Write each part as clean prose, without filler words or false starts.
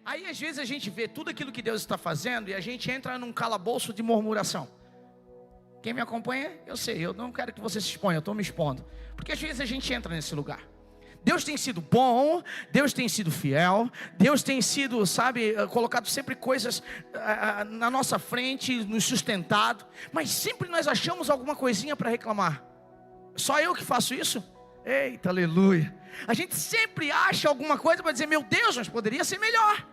Aí às vezes a gente vê tudo aquilo que Deus está fazendo e a gente entra num calabouço de murmuração. Quem me acompanha, eu sei, eu não quero que você se exponha, eu estou me expondo. Porque às vezes a gente entra nesse lugar. Deus tem sido bom, Deus tem sido fiel, Deus tem sido, colocado sempre coisas na nossa frente, nos sustentado. Mas sempre nós achamos alguma coisinha para reclamar. Só eu que faço isso? Eita, aleluia. A gente sempre acha alguma coisa para dizer, meu Deus, mas poderia ser melhor.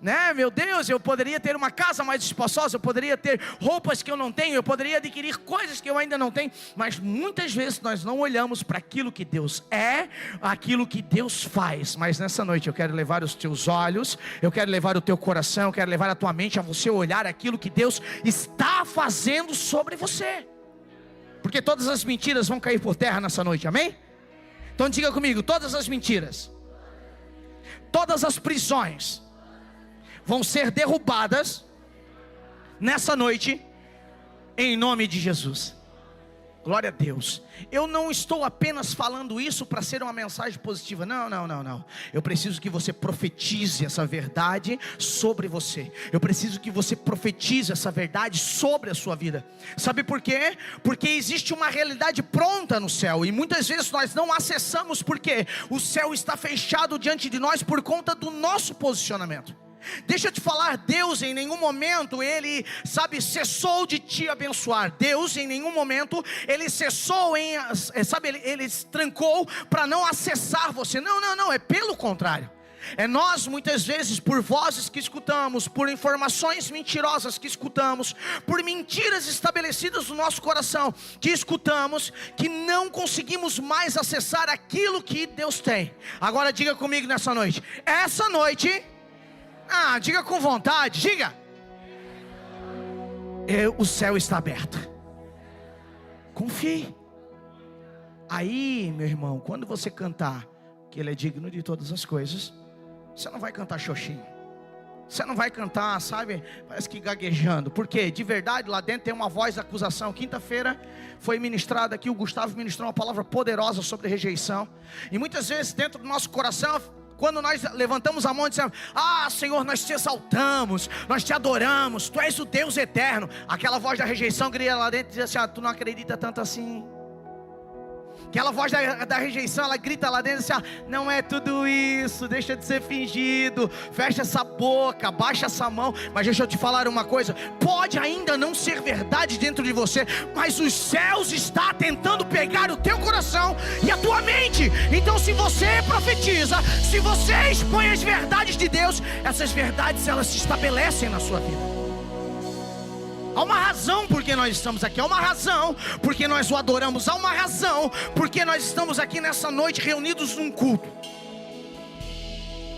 Né? Meu Deus, eu poderia ter uma casa mais espaçosa, eu poderia ter roupas que eu não tenho, eu poderia adquirir coisas que eu ainda não tenho. Mas muitas vezes nós não olhamos para aquilo que Deus é, aquilo que Deus faz. Mas nessa noite eu quero levar os teus olhos, eu quero levar o teu coração, eu quero levar a tua mente a você olhar aquilo que Deus está fazendo sobre você. Porque todas as mentiras vão cair por terra nessa noite, amém? Então diga comigo, todas as mentiras, todas as prisões vão ser derrubadas nessa noite, em nome de Jesus. Glória a Deus. Eu não estou apenas falando isso para ser uma mensagem positiva. Não. Eu preciso que você profetize essa verdade sobre você. Eu preciso que você profetize essa verdade sobre a sua vida. Sabe por quê? Porque existe uma realidade pronta no céu. E muitas vezes nós não acessamos porque o céu está fechado diante de nós por conta do nosso posicionamento. Deixa eu te falar, Deus em nenhum momento Ele, cessou de te abençoar. Deus em nenhum momento Ele cessou Ele se trancou para não acessar você. Não, é pelo contrário. É nós muitas vezes, por vozes que escutamos, por informações mentirosas que escutamos, por mentiras estabelecidas no nosso coração que escutamos, que não conseguimos mais acessar aquilo que Deus tem. Agora diga comigo nessa noite, essa noite... diga com vontade, diga. O céu está aberto. Confie. Aí, meu irmão, quando você cantar que Ele é digno de todas as coisas, você não vai cantar xoxinho. Você não vai cantar, parece que gaguejando. Porque de verdade lá dentro tem uma voz de acusação. Quinta-feira foi ministrada aqui, o Gustavo ministrou uma palavra poderosa sobre rejeição. E muitas vezes dentro do nosso coração, quando nós levantamos a mão e dizemos, Senhor, nós te exaltamos, nós te adoramos, Tu és o Deus eterno. Aquela voz da rejeição grita lá dentro e diz assim, Tu não acredita tanto assim. Aquela voz da rejeição, ela grita lá dentro e diz assim, não é tudo isso, deixa de ser fingido, fecha essa boca, baixa essa mão. Mas deixa eu te falar uma coisa, pode ainda não ser verdade dentro de você, mas os céus estão tentando pegar o teu coração e a tua mente. Então se você profetiza, se você expõe as verdades de Deus, essas verdades elas se estabelecem na sua vida. Há uma razão porque nós estamos aqui, há uma razão porque nós o adoramos, há uma razão porque nós estamos aqui nessa noite reunidos num culto.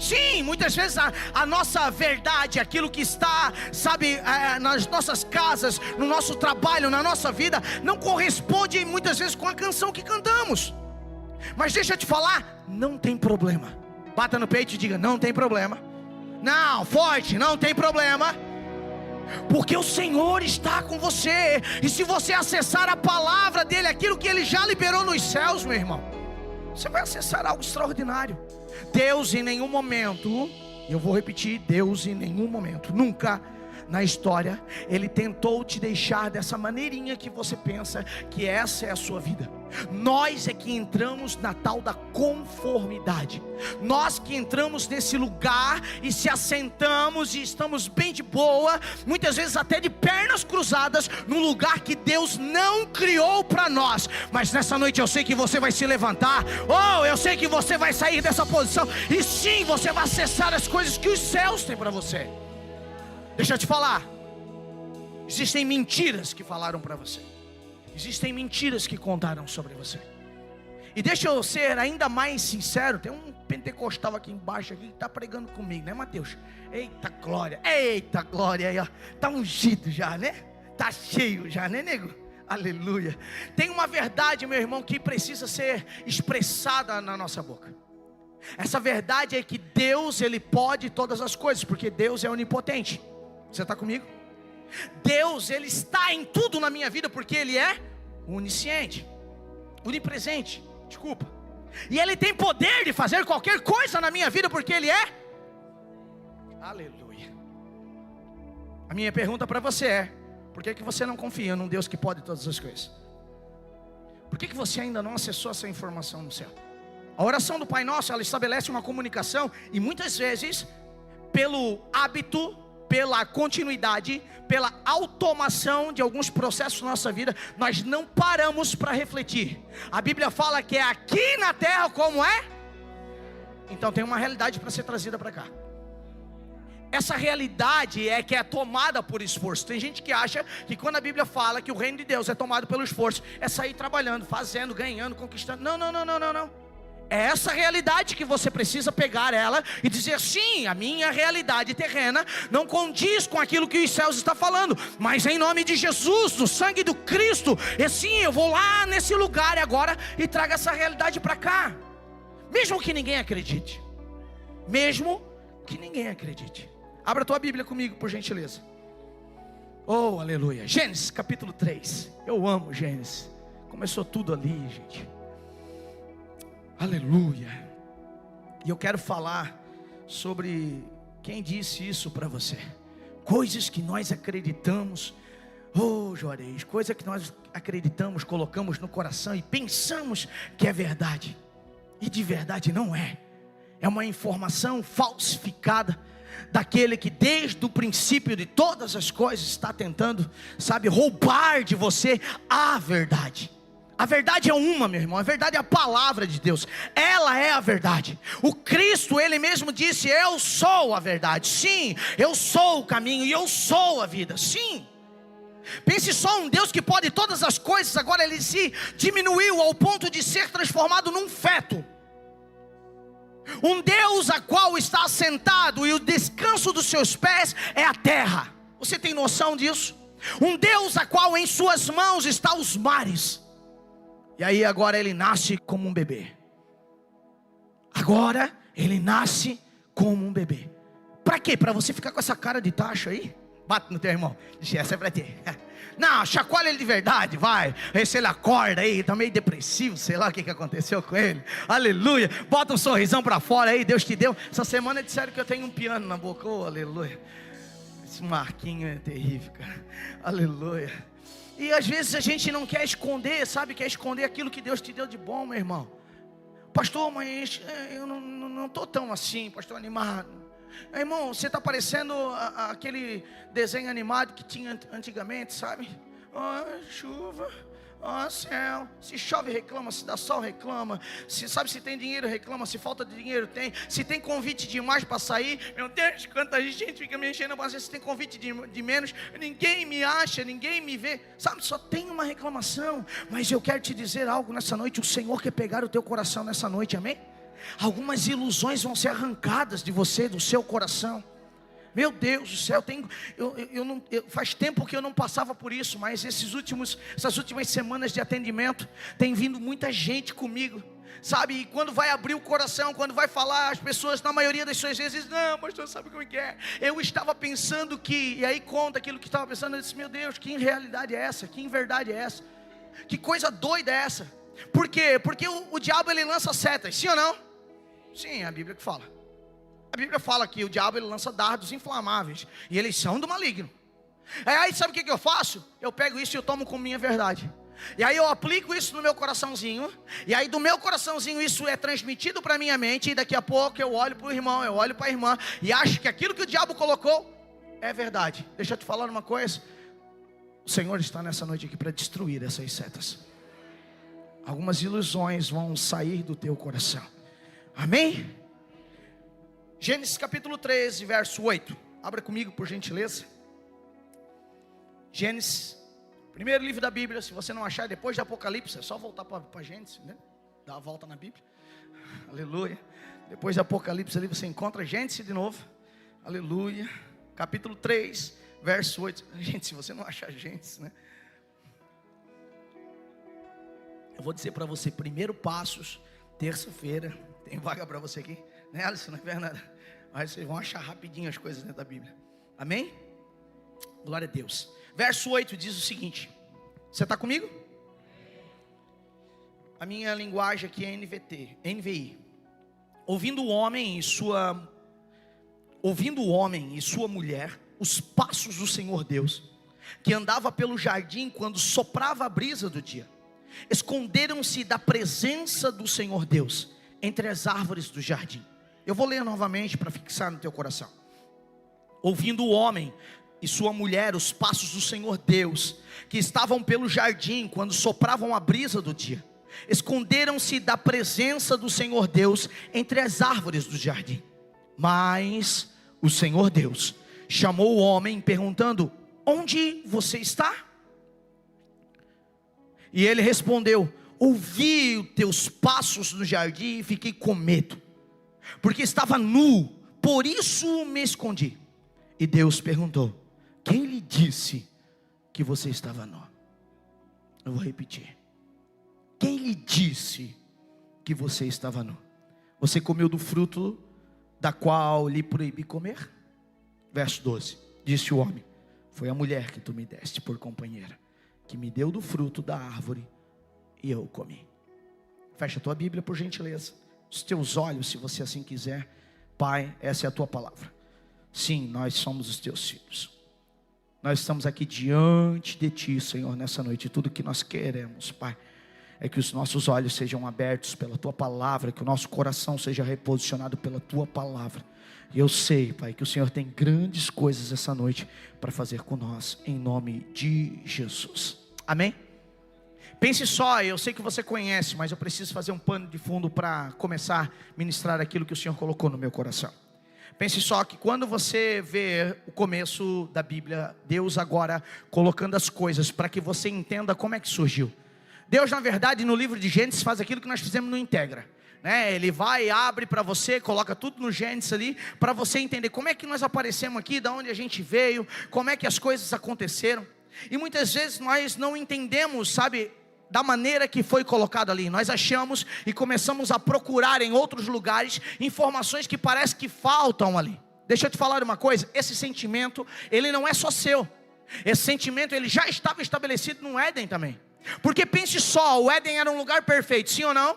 Sim, muitas vezes a nossa verdade, aquilo que está, nas nossas casas, no nosso trabalho, na nossa vida, não corresponde muitas vezes com a canção que cantamos. Mas deixa eu te falar, não tem problema. Bata no peito e diga, não tem problema. Não, forte, não tem problema. Porque o Senhor está com você. E se você acessar a palavra dEle, aquilo que Ele já liberou nos céus, meu irmão, você vai acessar algo extraordinário. Deus em nenhum momento, eu vou repetir, Deus em nenhum momento, nunca na história, Ele tentou te deixar dessa maneirinha que você pensa que essa é a sua vida. Nós é que entramos na tal da conformidade. Nós que entramos nesse lugar e se assentamos e estamos bem de boa, muitas vezes até de pernas cruzadas, num lugar que Deus não criou para nós. Mas nessa noite eu sei que você vai se levantar, eu sei que você vai sair dessa posição, e sim, você vai acessar as coisas que os céus têm para você. Deixa eu te falar, existem mentiras que falaram para você, existem mentiras que contaram sobre você. E deixa eu ser ainda mais sincero, tem um pentecostal aqui embaixo aqui que está pregando comigo, né, Mateus? Eita glória aí, ó. Tá ungido já, né? Tá cheio já, né, nego? Aleluia. Tem uma verdade, meu irmão, que precisa ser expressada na nossa boca. Essa verdade é que Deus, Ele pode todas as coisas, porque Deus é onipotente. Você está comigo? Deus, Ele está em tudo na minha vida, porque Ele é onisciente, onipresente, desculpa. E Ele tem poder de fazer qualquer coisa na minha vida, porque Ele é... Aleluia. A minha pergunta para você é: por que você não confia num Deus que pode todas as coisas? Por que você ainda não acessou essa informação no céu? A oração do Pai Nosso, ela estabelece uma comunicação, e muitas vezes, pelo hábito, pela continuidade, pela automação de alguns processos na nossa vida, nós não paramos para refletir. A Bíblia fala que é aqui na terra como é. Então tem uma realidade para ser trazida para cá. Essa realidade é que é tomada por esforço. Tem gente que acha que quando a Bíblia fala que o reino de Deus é tomado pelo esforço, é sair trabalhando, fazendo, ganhando, conquistando. Não. É essa realidade que você precisa pegar ela e dizer: sim, a minha realidade terrena não condiz com aquilo que os céus estão falando, mas em nome de Jesus, no sangue do Cristo, e sim, eu vou lá nesse lugar agora e trago essa realidade para cá. Mesmo que ninguém acredite. Mesmo que ninguém acredite. Abra a tua Bíblia comigo, por gentileza. Oh, aleluia. Gênesis capítulo 3. Eu amo Gênesis. Começou tudo ali, gente. Aleluia. E eu quero falar sobre quem disse isso para você. Coisas que nós acreditamos. Oh, Juarez, coisa que nós acreditamos, colocamos no coração e pensamos que é verdade. E de verdade não é. É uma informação falsificada daquele que desde o princípio de todas as coisas está tentando, roubar de você a verdade. A verdade é uma, meu irmão. A verdade é a palavra de Deus. Ela é a verdade. O Cristo, Ele mesmo disse: eu sou a verdade. Sim, eu sou o caminho e eu sou a vida. Sim. Pense só, um Deus que pode todas as coisas, agora Ele se diminuiu ao ponto de ser transformado num feto. Um Deus a qual está assentado e o descanso dos seus pés é a terra. Você tem noção disso? Um Deus a qual em suas mãos estão os mares. E aí agora Ele nasce como um bebê. Agora Ele nasce como um bebê. Para quê? Para você ficar com essa cara de tacho aí? Bate no teu irmão. Diz: essa é para ti. Não, chacoalha ele de verdade, vai. Aí se ele acorda aí, tá meio depressivo, sei lá o que aconteceu com ele. Aleluia. Bota um sorrisão para fora aí, Deus te deu. Essa semana disseram que eu tenho um piano na boca. Oh, aleluia. Esse Marquinho é terrível, cara. Aleluia. E às vezes a gente não quer esconder, quer esconder aquilo que Deus te deu de bom, meu irmão. Pastor, mas eu não estou tão assim, pastor, animado. Irmão, você está parecendo aquele desenho animado que tinha antigamente, sabe? Chuva, céu. Se chove, reclama. Se dá sol, reclama. Se tem dinheiro, reclama. Se falta de dinheiro, tem. Se tem convite demais para sair, meu Deus, quanta gente fica me enchendo a paciência. Se tem convite de menos, ninguém me acha, ninguém me vê. Só tem uma reclamação. Mas eu quero te dizer algo nessa noite. O Senhor quer pegar o teu coração nessa noite, amém? Algumas ilusões vão ser arrancadas de você, do seu coração. Meu Deus do céu, faz tempo que eu não passava por isso, mas essas últimas semanas de atendimento, tem vindo muita gente comigo, e quando vai abrir o coração, quando vai falar, as pessoas, na maioria das suas vezes, dizem: não, pastor, sabe como é? Eu estava pensando que, e aí conta aquilo que estava pensando. Eu disse: meu Deus, que realidade é essa? Que verdade é essa? Que coisa doida é essa? Por quê? Porque o diabo, ele lança setas, sim ou não? Sim, é a Bíblia que fala. A Bíblia fala que o diabo, ele lança dardos inflamáveis, e eles são do maligno. Aí sabe o que eu faço? Eu pego isso e eu tomo como minha verdade. E aí eu aplico isso no meu coraçãozinho. E aí do meu coraçãozinho isso é transmitido para minha mente. E daqui a pouco eu olho para o irmão, eu olho para a irmã, e acho que aquilo que o diabo colocou é verdade. Deixa eu te falar uma coisa. O Senhor está nessa noite aqui para destruir essas setas. Algumas ilusões vão sair do teu coração. Amém? Gênesis capítulo 13, verso 8. Abra comigo, por gentileza. Gênesis, primeiro livro da Bíblia. Se você não achar, depois de Apocalipse, é só voltar para Gênesis, né? Dá a volta na Bíblia. Aleluia. Depois de Apocalipse ali você encontra Gênesis de novo. Aleluia. Capítulo 3, verso 8. Gente, se você não achar Gênesis, né? Eu vou dizer para você, primeiro Passos, terça-feira. Tem vaga para você aqui, né, Alisson? Não é verdade? Mas vocês vão achar rapidinho as coisas dentro da Bíblia. Amém? Glória a Deus. Verso 8 diz o seguinte. Você está comigo? A minha linguagem aqui é NVI. Ouvindo o homem ouvindo o homem e sua mulher os passos do Senhor Deus, que andava pelo jardim quando soprava a brisa do dia, esconderam-se da presença do Senhor Deus entre as árvores do jardim. Eu vou ler novamente para fixar no teu coração. Ouvindo o homem e sua mulher os passos do Senhor Deus, que estavam pelo jardim quando sopravam a brisa do dia, esconderam-se da presença do Senhor Deus entre as árvores do jardim. Mas o Senhor Deus chamou o homem perguntando: onde você está? E ele respondeu: ouvi os teus passos no jardim e fiquei com medo, porque estava nu, por isso me escondi. E Deus perguntou: quem lhe disse que você estava nu? Eu vou repetir. Quem lhe disse que você estava nu? Você comeu do fruto da qual lhe proibi comer? Verso 12. Disse o homem: foi a mulher que tu me deste por companheira, que me deu do fruto da árvore e eu comi. Fecha a tua Bíblia, por gentileza. Os teus olhos, se você assim quiser. Pai, essa é a tua palavra. Sim, nós somos os teus filhos. Nós estamos aqui diante de ti, Senhor, nessa noite. Tudo que nós queremos, Pai, é que os nossos olhos sejam abertos pela tua palavra, que o nosso coração seja reposicionado pela tua palavra. E eu sei, Pai, que o Senhor tem grandes coisas essa noite para fazer com nós, em nome de Jesus. Amém? Pense só, eu sei que você conhece, mas eu preciso fazer um pano de fundo para começar a ministrar aquilo que o Senhor colocou no meu coração. Pense só que quando você vê o começo da Bíblia, Deus agora colocando as coisas para que você entenda como é que surgiu. Deus, na verdade, no livro de Gênesis faz aquilo que nós fizemos no Integra, né? Ele vai, abre para você, coloca tudo no Gênesis ali, para você entender como é que nós aparecemos aqui, de onde a gente veio, como é que as coisas aconteceram. E muitas vezes nós não entendemos, sabe, da maneira que foi colocado ali. Nós achamos e começamos a procurar em outros lugares informações que parece que faltam ali. Deixa eu te falar uma coisa, esse sentimento, ele não é só seu. Esse sentimento, ele já estava estabelecido no Éden também. Porque pense só, o Éden era um lugar perfeito, sim ou não?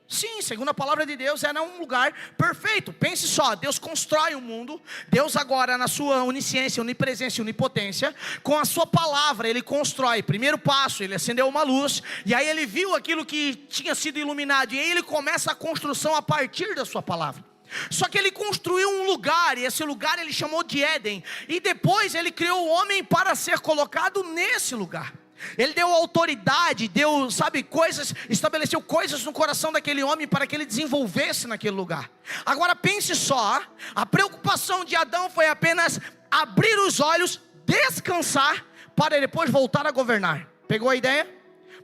Sim, segundo a palavra de Deus, era um lugar perfeito. Pense só, Deus constrói o mundo. Deus agora, na sua onisciência, onipresença e onipotência, com a sua palavra, Ele constrói. Primeiro passo, Ele acendeu uma luz, e aí Ele viu aquilo que tinha sido iluminado, e aí Ele começa a construção a partir da sua palavra. Só que Ele construiu um lugar, e esse lugar Ele chamou de Éden, e depois Ele criou o homem para ser colocado nesse lugar. Ele deu autoridade, deu, sabe, coisas, estabeleceu coisas no coração daquele homem para que ele desenvolvesse naquele lugar. Agora pense só, a preocupação de Adão foi apenas abrir os olhos, descansar, para depois voltar a governar. Pegou a ideia?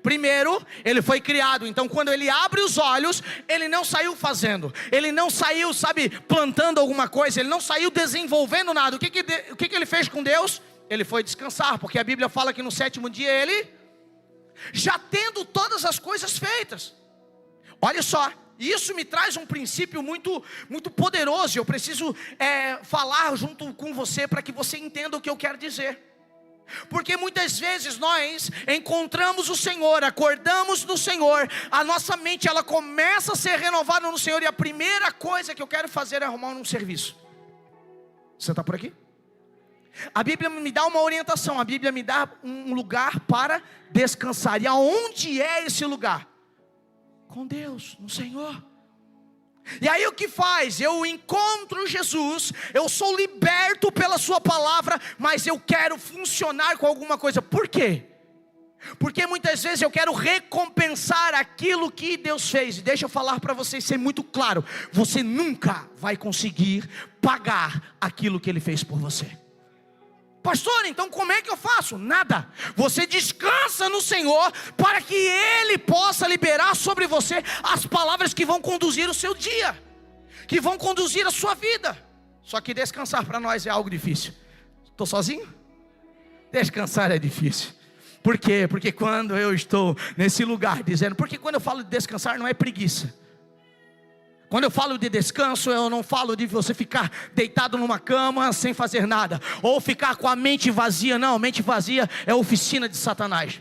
Primeiro, ele foi criado, então quando ele abre os olhos, ele não saiu fazendo, ele não saiu, sabe, plantando alguma coisa, ele não saiu desenvolvendo nada. O que ele fez com Deus? Ele foi descansar, porque a Bíblia fala que no sétimo dia ele, já tendo todas as coisas feitas. Olha só, isso me traz um princípio muito, muito poderoso. Eu preciso falar junto com você para que você entenda o que eu quero dizer. Porque muitas vezes nós encontramos o Senhor, acordamos no Senhor, a nossa mente ela começa a ser renovada no Senhor, e a primeira coisa que eu quero fazer é arrumar um serviço. Você está por aqui? A Bíblia me dá uma orientação, a Bíblia me dá um lugar para descansar. E aonde é esse lugar? Com Deus, no Senhor. E aí o que faz? Eu encontro Jesus, eu sou liberto pela sua palavra, mas eu quero funcionar com alguma coisa. Por quê? Porque muitas vezes eu quero recompensar aquilo que Deus fez. E deixa eu falar para vocês, ser muito claro: você nunca vai conseguir pagar aquilo que Ele fez por você. Pastor, então como é que eu faço? Nada. Você descansa no Senhor para que Ele possa liberar sobre você as palavras que vão conduzir o seu dia, que vão conduzir a sua vida. Só que descansar para nós é algo difícil. Estou sozinho? Descansar é difícil. Por quê? Porque quando eu estou nesse lugar dizendo... Porque quando eu falo de descansar não é preguiça. Quando eu falo de descanso, eu não falo de você ficar deitado numa cama sem fazer nada, ou ficar com a mente vazia. Não, mente vazia é a oficina de Satanás.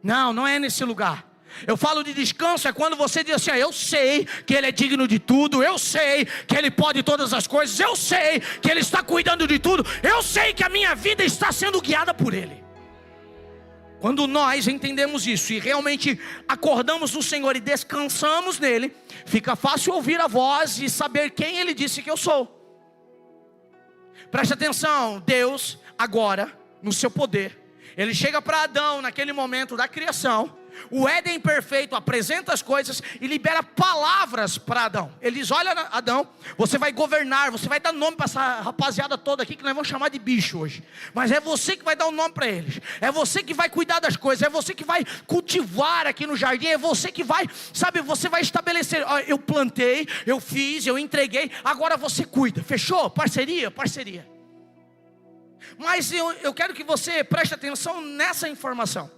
Não é nesse lugar. Eu falo de descanso é quando você diz assim: eu sei que Ele é digno de tudo, eu sei que Ele pode todas as coisas, eu sei que Ele está cuidando de tudo, eu sei que a minha vida está sendo guiada por Ele. Quando nós entendemos isso e realmente acordamos no Senhor e descansamos nele, fica fácil ouvir a voz e saber quem Ele disse que eu sou. Preste atenção, Deus agora, no seu poder, Ele chega para Adão naquele momento da criação. O Éden perfeito apresenta as coisas e libera palavras para Adão. Ele diz: olha, Adão, você vai governar, você vai dar nome para essa rapaziada toda aqui, que nós vamos chamar de bicho hoje. Mas é você que vai dar o nome para eles. É você que vai cuidar das coisas. É você que vai cultivar aqui no jardim. É você que vai, sabe, você vai estabelecer. Eu plantei, eu fiz, eu entreguei, agora você cuida. Fechou? Parceria? Parceria. Mas eu quero que você preste atenção nessa informação.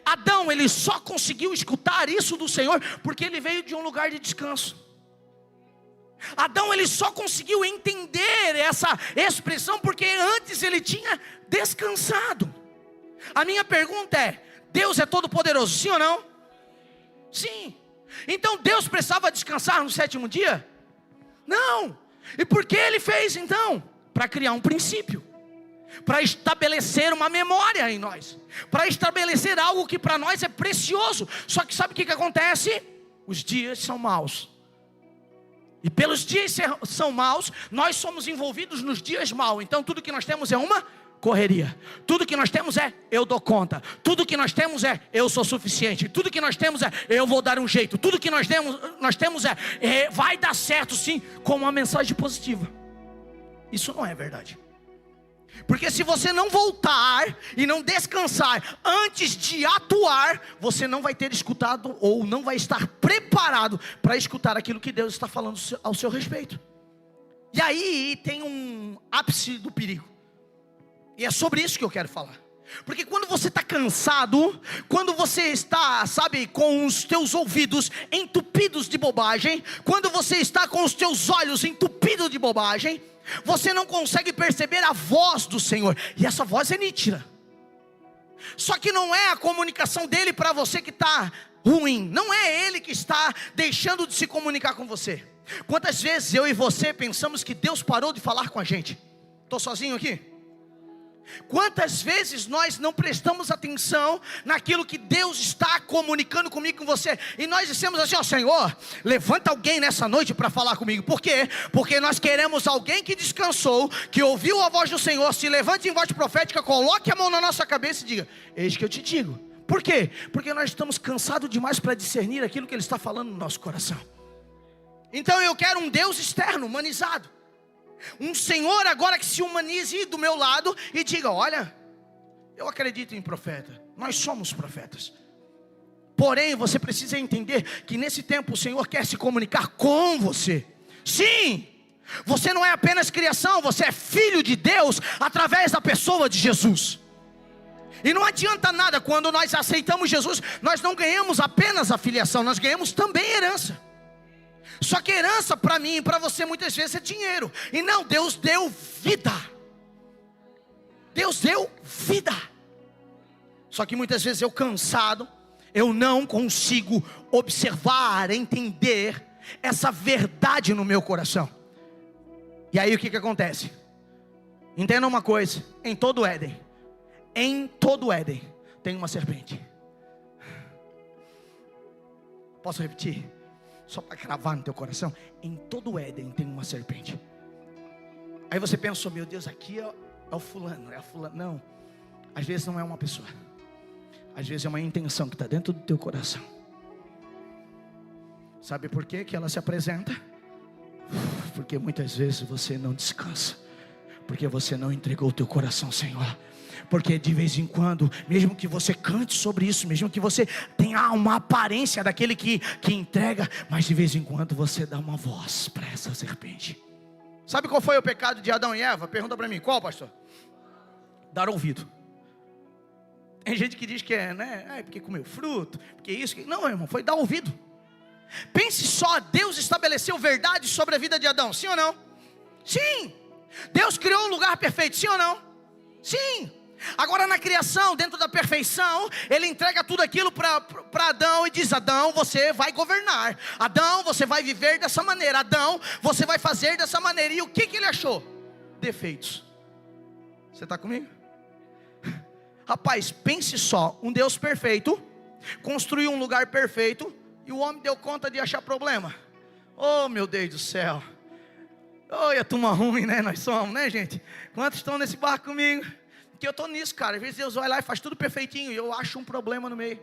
Adão, ele só conseguiu escutar isso do Senhor porque ele veio de um lugar de descanso. Adão, ele só conseguiu entender essa expressão porque antes ele tinha descansado. A minha pergunta é: Deus é todo poderoso, sim ou não? Sim. Então Deus precisava descansar no sétimo dia? Não. E por que Ele fez então? Para criar um princípio, para estabelecer uma memória em nós, para estabelecer algo que para nós é precioso. Só que sabe o que acontece? Os dias são maus, e pelos dias são maus, nós somos envolvidos nos dias maus. Então tudo que nós temos é uma correria. Tudo que nós temos é: eu dou conta. Tudo que nós temos é: eu sou suficiente. Tudo que nós temos é: eu vou dar um jeito. Tudo que nós temos é: vai dar certo sim, com uma mensagem positiva. Isso não é verdade. Porque se você não voltar e não descansar antes de atuar, você não vai ter escutado ou não vai estar preparado para escutar aquilo que Deus está falando ao seu respeito. E aí tem um ápice do perigo. E é sobre isso que eu quero falar. Porque quando você está cansado, quando você está, sabe, com os teus ouvidos entupidos de bobagem, quando você está com os teus olhos entupidos de bobagem, você não consegue perceber a voz do Senhor. E essa voz é nítida. Só que não é a comunicação dele para você que está ruim. Não é ele que está deixando de se comunicar com você. Quantas vezes eu e você pensamos que Deus parou de falar com a gente? Estou sozinho aqui? Quantas vezes nós não prestamos atenção naquilo que Deus está comunicando comigo, com você, e nós dissemos assim: ó Senhor, levanta alguém nessa noite para falar comigo. Por quê? Porque nós queremos alguém que descansou, que ouviu a voz do Senhor, se levante em voz profética, coloque a mão na nossa cabeça e diga: eis que eu te digo. Por quê? Porque nós estamos cansados demais para discernir aquilo que Ele está falando no nosso coração. Então eu quero um Deus externo, humanizado. Um Senhor agora que se humanize do meu lado e diga: olha, eu acredito em profeta, nós somos profetas. Porém você precisa entender que nesse tempo o Senhor quer se comunicar com você. Sim, você não é apenas criação, você é filho de Deus através da pessoa de Jesus. E não adianta nada, quando nós aceitamos Jesus, nós não ganhamos apenas a filiação, nós ganhamos também herança. Só que herança para mim e para você muitas vezes é dinheiro. E não, Deus deu vida. Deus deu vida. Só que muitas vezes eu cansado, eu não consigo observar, entender essa verdade no meu coração. E aí o que acontece? Entenda uma coisa: em todo Éden tem uma serpente. Posso repetir? Só para cravar no teu coração: em todo o Éden tem uma serpente. Aí você pensa: meu Deus, aqui é o fulano, é a fulano. Não, às vezes não é uma pessoa, às vezes é uma intenção que está dentro do teu coração. Sabe por que ela se apresenta? Porque muitas vezes você não descansa, porque você não entregou o teu coração ao Senhor. Porque de vez em quando, mesmo que você cante sobre isso, mesmo que você tenha uma aparência daquele que entrega, mas de vez em quando você dá uma voz para essa serpente. Sabe qual foi o pecado de Adão e Eva? Pergunta para mim: qual, pastor? Dar ouvido. Tem gente que diz que é, né? Porque comeu fruto, porque isso, não, irmão, foi dar ouvido. Pense só, Deus estabeleceu verdade sobre a vida de Adão, sim ou não? Sim. Deus criou um lugar perfeito, sim ou não? Sim. Agora na criação, dentro da perfeição, Ele entrega tudo aquilo para Adão e diz: Adão, você vai governar. Adão, você vai viver dessa maneira. Adão, você vai fazer dessa maneira. E o que Ele achou? Defeitos. Você está comigo? Rapaz, pense só, um Deus perfeito construiu um lugar perfeito e o homem deu conta de achar problema. Oh, meu Deus do céu. Oh, e a turma ruim, né? Nós somos, né, gente? Quantos estão nesse barco comigo? Que eu estou nisso, cara. Às vezes Deus vai lá e faz tudo perfeitinho e eu acho um problema no meio.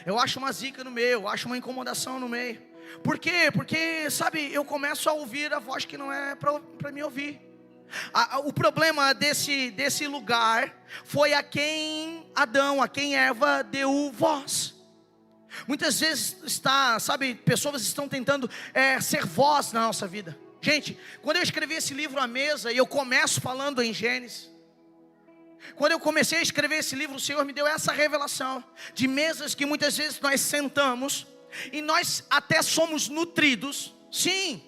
Eu acho uma zica no meio, eu acho uma incomodação no meio. Por quê? Porque, sabe, eu começo a ouvir a voz que não é para me ouvir. O problema desse lugar foi a quem Adão, a quem Eva deu voz. Muitas vezes pessoas estão tentando ser voz na nossa vida. Gente, quando eu escrevi esse livro à mesa, e eu começo falando em Gênesis, quando eu comecei a escrever esse livro, o Senhor me deu essa revelação de mesas que muitas vezes nós sentamos e nós até somos nutridos, sim,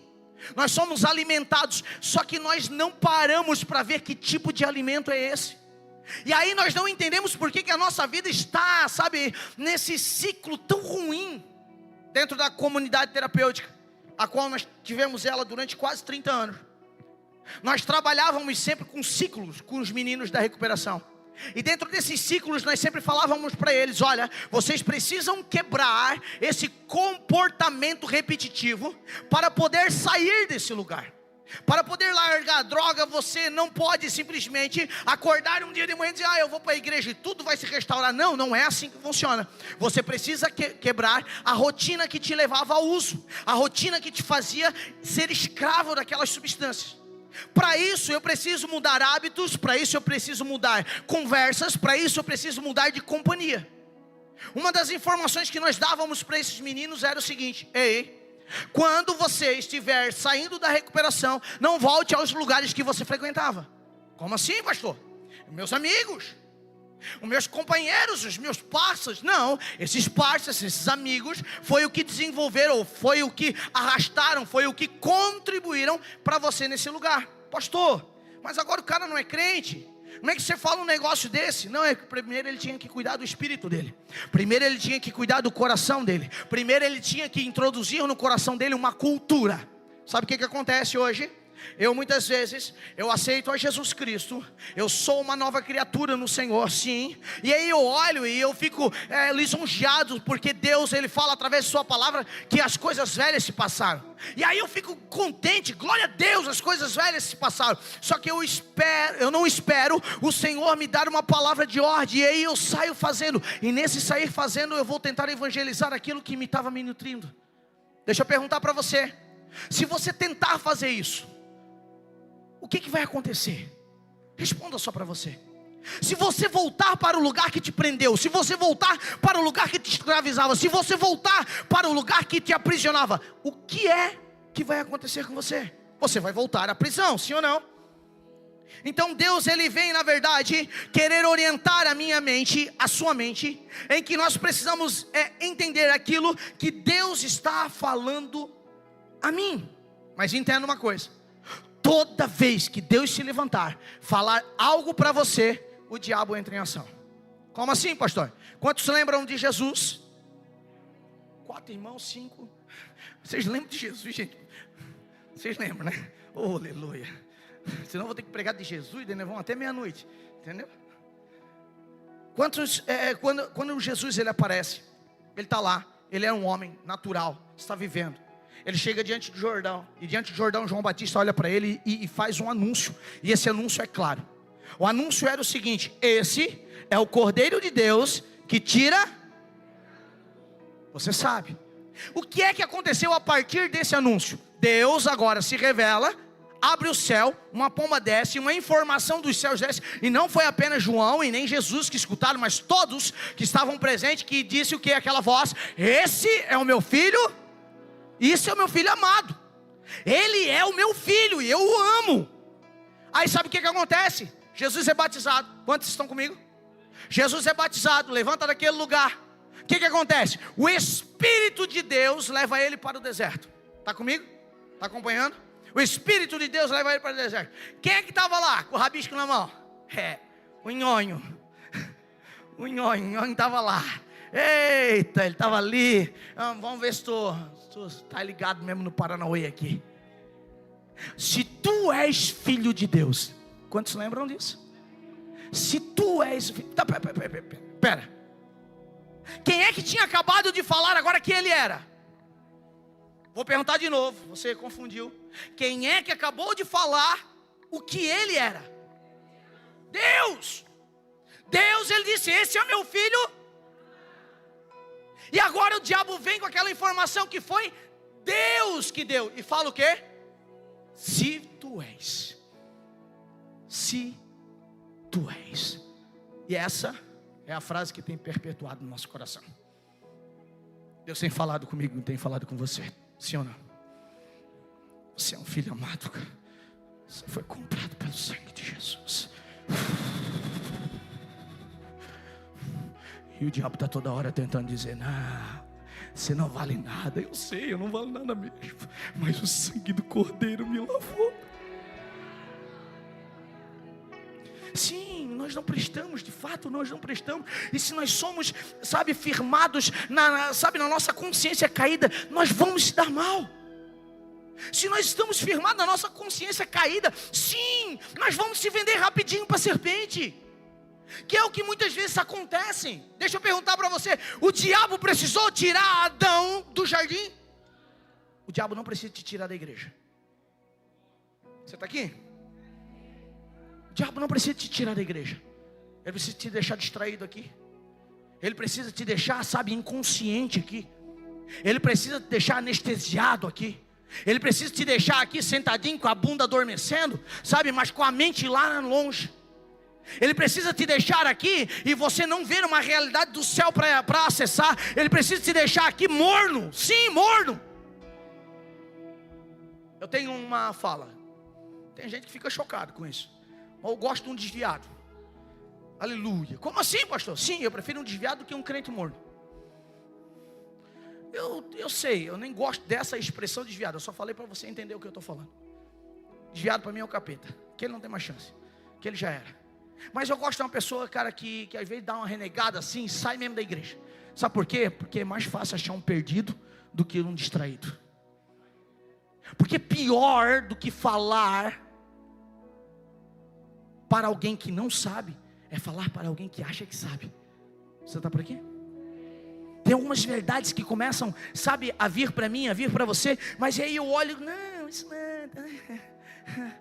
nós somos alimentados, só que nós não paramos para ver que tipo de alimento é esse. E aí nós não entendemos por que a nossa vida está, nesse ciclo tão ruim dentro da comunidade terapêutica, a qual nós tivemos ela durante quase 30 anos. Nós trabalhávamos sempre com ciclos com os meninos da recuperação. E dentro desses ciclos nós sempre falávamos para eles: olha, vocês precisam quebrar esse comportamento repetitivo para poder sair desse lugar. Para poder largar a droga, você não pode simplesmente acordar um dia de manhã e dizer: eu vou para a igreja e tudo vai se restaurar. Não, não é assim que funciona. Você precisa quebrar a rotina que te levava ao uso, a rotina que te fazia ser escravo daquelas substâncias. Para isso eu preciso mudar hábitos, para isso eu preciso mudar conversas, para isso eu preciso mudar de companhia. Uma das informações que nós dávamos para esses meninos era o seguinte: quando você estiver saindo da recuperação, não volte aos lugares que você frequentava. Como assim, pastor? Meus amigos, os meus companheiros, os meus parceiros. Não, esses parceiros, esses amigos, foi o que desenvolveram, foi o que arrastaram, foi o que contribuíram para você nesse lugar. Pastor, mas agora o cara não é crente. Como é que você fala um negócio desse? Não, primeiro ele tinha que cuidar do espírito dele. Primeiro ele tinha que cuidar do coração dele. Primeiro ele tinha que introduzir no coração dele uma cultura. Sabe o que acontece hoje? Muitas vezes, eu aceito a Jesus Cristo, eu sou uma nova criatura no Senhor, sim. E aí eu olho e eu fico lisonjeado, porque Deus, Ele fala através de sua palavra que as coisas velhas se passaram. E aí eu fico contente, glória a Deus, as coisas velhas se passaram. Só que eu não espero o Senhor me dar uma palavra de ordem, e aí eu saio fazendo. E nesse sair fazendo, eu vou tentar evangelizar aquilo que estava me nutrindo. Deixa eu perguntar para você: se você tentar fazer isso, o que vai acontecer? Responda só para você. Se você voltar para o lugar que te prendeu, se você voltar para o lugar que te escravizava, se você voltar para o lugar que te aprisionava, o que é que vai acontecer com você? Você vai voltar à prisão, sim ou não? Então Deus, Ele vem na verdade querer orientar a minha mente, a sua mente, em que nós precisamos entender aquilo que Deus está falando a mim. Mas entenda uma coisa: toda vez que Deus se levantar, falar algo para você, o diabo entra em ação. Como assim, pastor? Quantos lembram de Jesus? 4 irmãos, 5. Vocês lembram de Jesus, gente? Vocês lembram, né? Oh, aleluia. Senão eu vou ter que pregar de Jesus, e nós vamos até meia-noite. Entendeu? Quando Jesus ele aparece, ele está lá, ele é um homem natural, está vivendo. Ele chega diante do Jordão, e diante do Jordão João Batista olha para ele e faz um anúncio. E esse anúncio é claro. O anúncio era o seguinte: esse é o Cordeiro de Deus que tira. Você sabe. O que é que aconteceu a partir desse anúncio? Deus agora se revela, abre o céu, uma pomba desce, uma informação dos céus desce. E não foi apenas João e nem Jesus que escutaram, mas todos que estavam presentes, que disse o que? Aquela voz: esse é o meu filho. Isso é o meu filho amado. Ele é o meu filho e eu o amo. Aí sabe o que acontece? Jesus é batizado. Quantos estão comigo? Jesus é batizado, levanta daquele lugar. O que acontece? O Espírito de Deus leva ele para o deserto. Está comigo? Está acompanhando? O Espírito de Deus leva ele para o deserto. Quem é que estava lá com o rabisco na mão? O nhonho. O Nhonho estava lá. Eita, ele estava ali. Vamos ver se tu está ligado mesmo no Paranauê aqui. Se tu és filho de Deus, quantos lembram disso? Se tu és filho... Tá, pera. Quem é que tinha acabado de falar agora que ele era? Vou perguntar de novo, você confundiu. Quem é que acabou de falar o que ele era? Deus. Deus, ele disse, esse é meu filho. E agora o diabo vem com aquela informação que foi Deus que deu. E fala o quê? Se tu és. Se tu és. E essa é a frase que tem perpetuado no nosso coração. Deus tem falado comigo, não tem falado com você. Sim ou não? Você é um filho amado, cara. Você foi comprado pelo sangue de Jesus. E o diabo está toda hora tentando dizer, não, você não vale nada. Eu sei, eu não valo nada mesmo. Mas o sangue do Cordeiro me lavou. Sim, nós não prestamos, de fato nós não prestamos. E se nós somos, sabe, firmados na nossa consciência caída, nós vamos se dar mal. Se nós estamos firmados na nossa consciência caída, sim, nós vamos se vender rapidinho para a serpente. Que é o que muitas vezes acontece. Deixa eu perguntar para você, o diabo precisou tirar Adão do jardim? O diabo não precisa te tirar da igreja. Você está aqui? O diabo não precisa te tirar da igreja. Ele precisa te deixar distraído aqui. Ele precisa te deixar, sabe, inconsciente aqui. Ele precisa te deixar anestesiado aqui. Ele precisa te deixar aqui sentadinho com a bunda adormecendo, sabe, mas com a mente lá longe. Ele precisa te deixar aqui e você não ver uma realidade do céu para acessar. Ele precisa te deixar aqui morno. Sim, morno. Eu tenho uma fala. Tem gente que fica chocado com isso. Eu gosto de um desviado. Aleluia. Como assim, pastor? Sim, eu prefiro um desviado do que um crente morno. Eu sei, eu nem gosto dessa expressão desviado. Eu só falei para você entender o que eu estou falando. Desviado para mim é o capeta. Que ele não tem mais chance. Que ele já era. Mas eu gosto de uma pessoa, cara, que às vezes dá uma renegada assim e sai mesmo da igreja. Sabe por quê? Porque é mais fácil achar um perdido do que um distraído. Porque pior do que falar para alguém que não sabe é falar para alguém que acha que sabe. Você está por aqui? Tem algumas verdades que começam, sabe, a vir para mim, a vir para você, mas aí eu olho, não, isso não.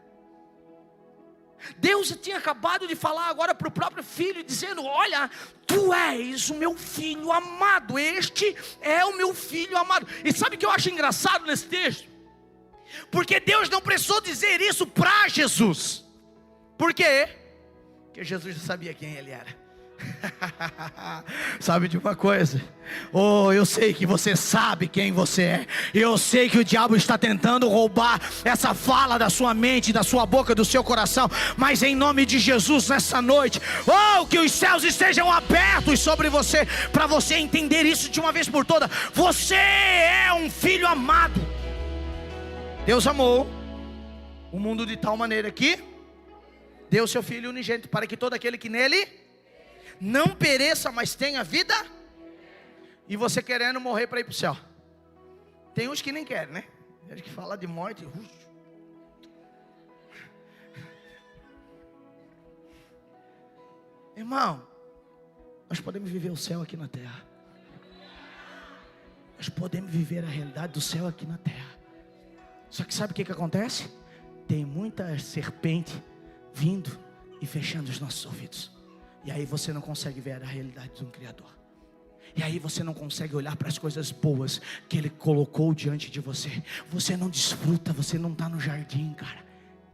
Deus tinha acabado de falar agora para o próprio filho, dizendo, olha, tu és o meu filho amado, este é o meu filho amado. E sabe o que eu acho engraçado nesse texto? Porque Deus não precisou dizer isso para Jesus. Por quê? Porque Jesus já sabia quem ele era. Sabe de uma coisa? Oh, eu sei que você sabe quem você é. Eu sei que o diabo está tentando roubar essa fala da sua mente, da sua boca, do seu coração. Mas em nome de Jesus, nessa noite, oh, que os céus estejam abertos sobre você, para você entender isso de uma vez por todas. Você é um filho amado. Deus amou o mundo de tal maneira que deu seu Filho unigênito, para que todo aquele que nele não pereça, mas tenha vida. E você querendo morrer para ir para o céu. Tem uns que nem querem, né? Eles que falam de morte. Irmão, nós podemos viver o céu aqui na terra. Nós podemos viver a realidade do céu aqui na terra. Só que sabe o que acontece? Tem muita serpente vindo e fechando os nossos ouvidos. E aí você não consegue ver a realidade de um Criador. E aí você não consegue olhar para as coisas boas que Ele colocou diante de você. Você não desfruta, você não está no jardim, cara.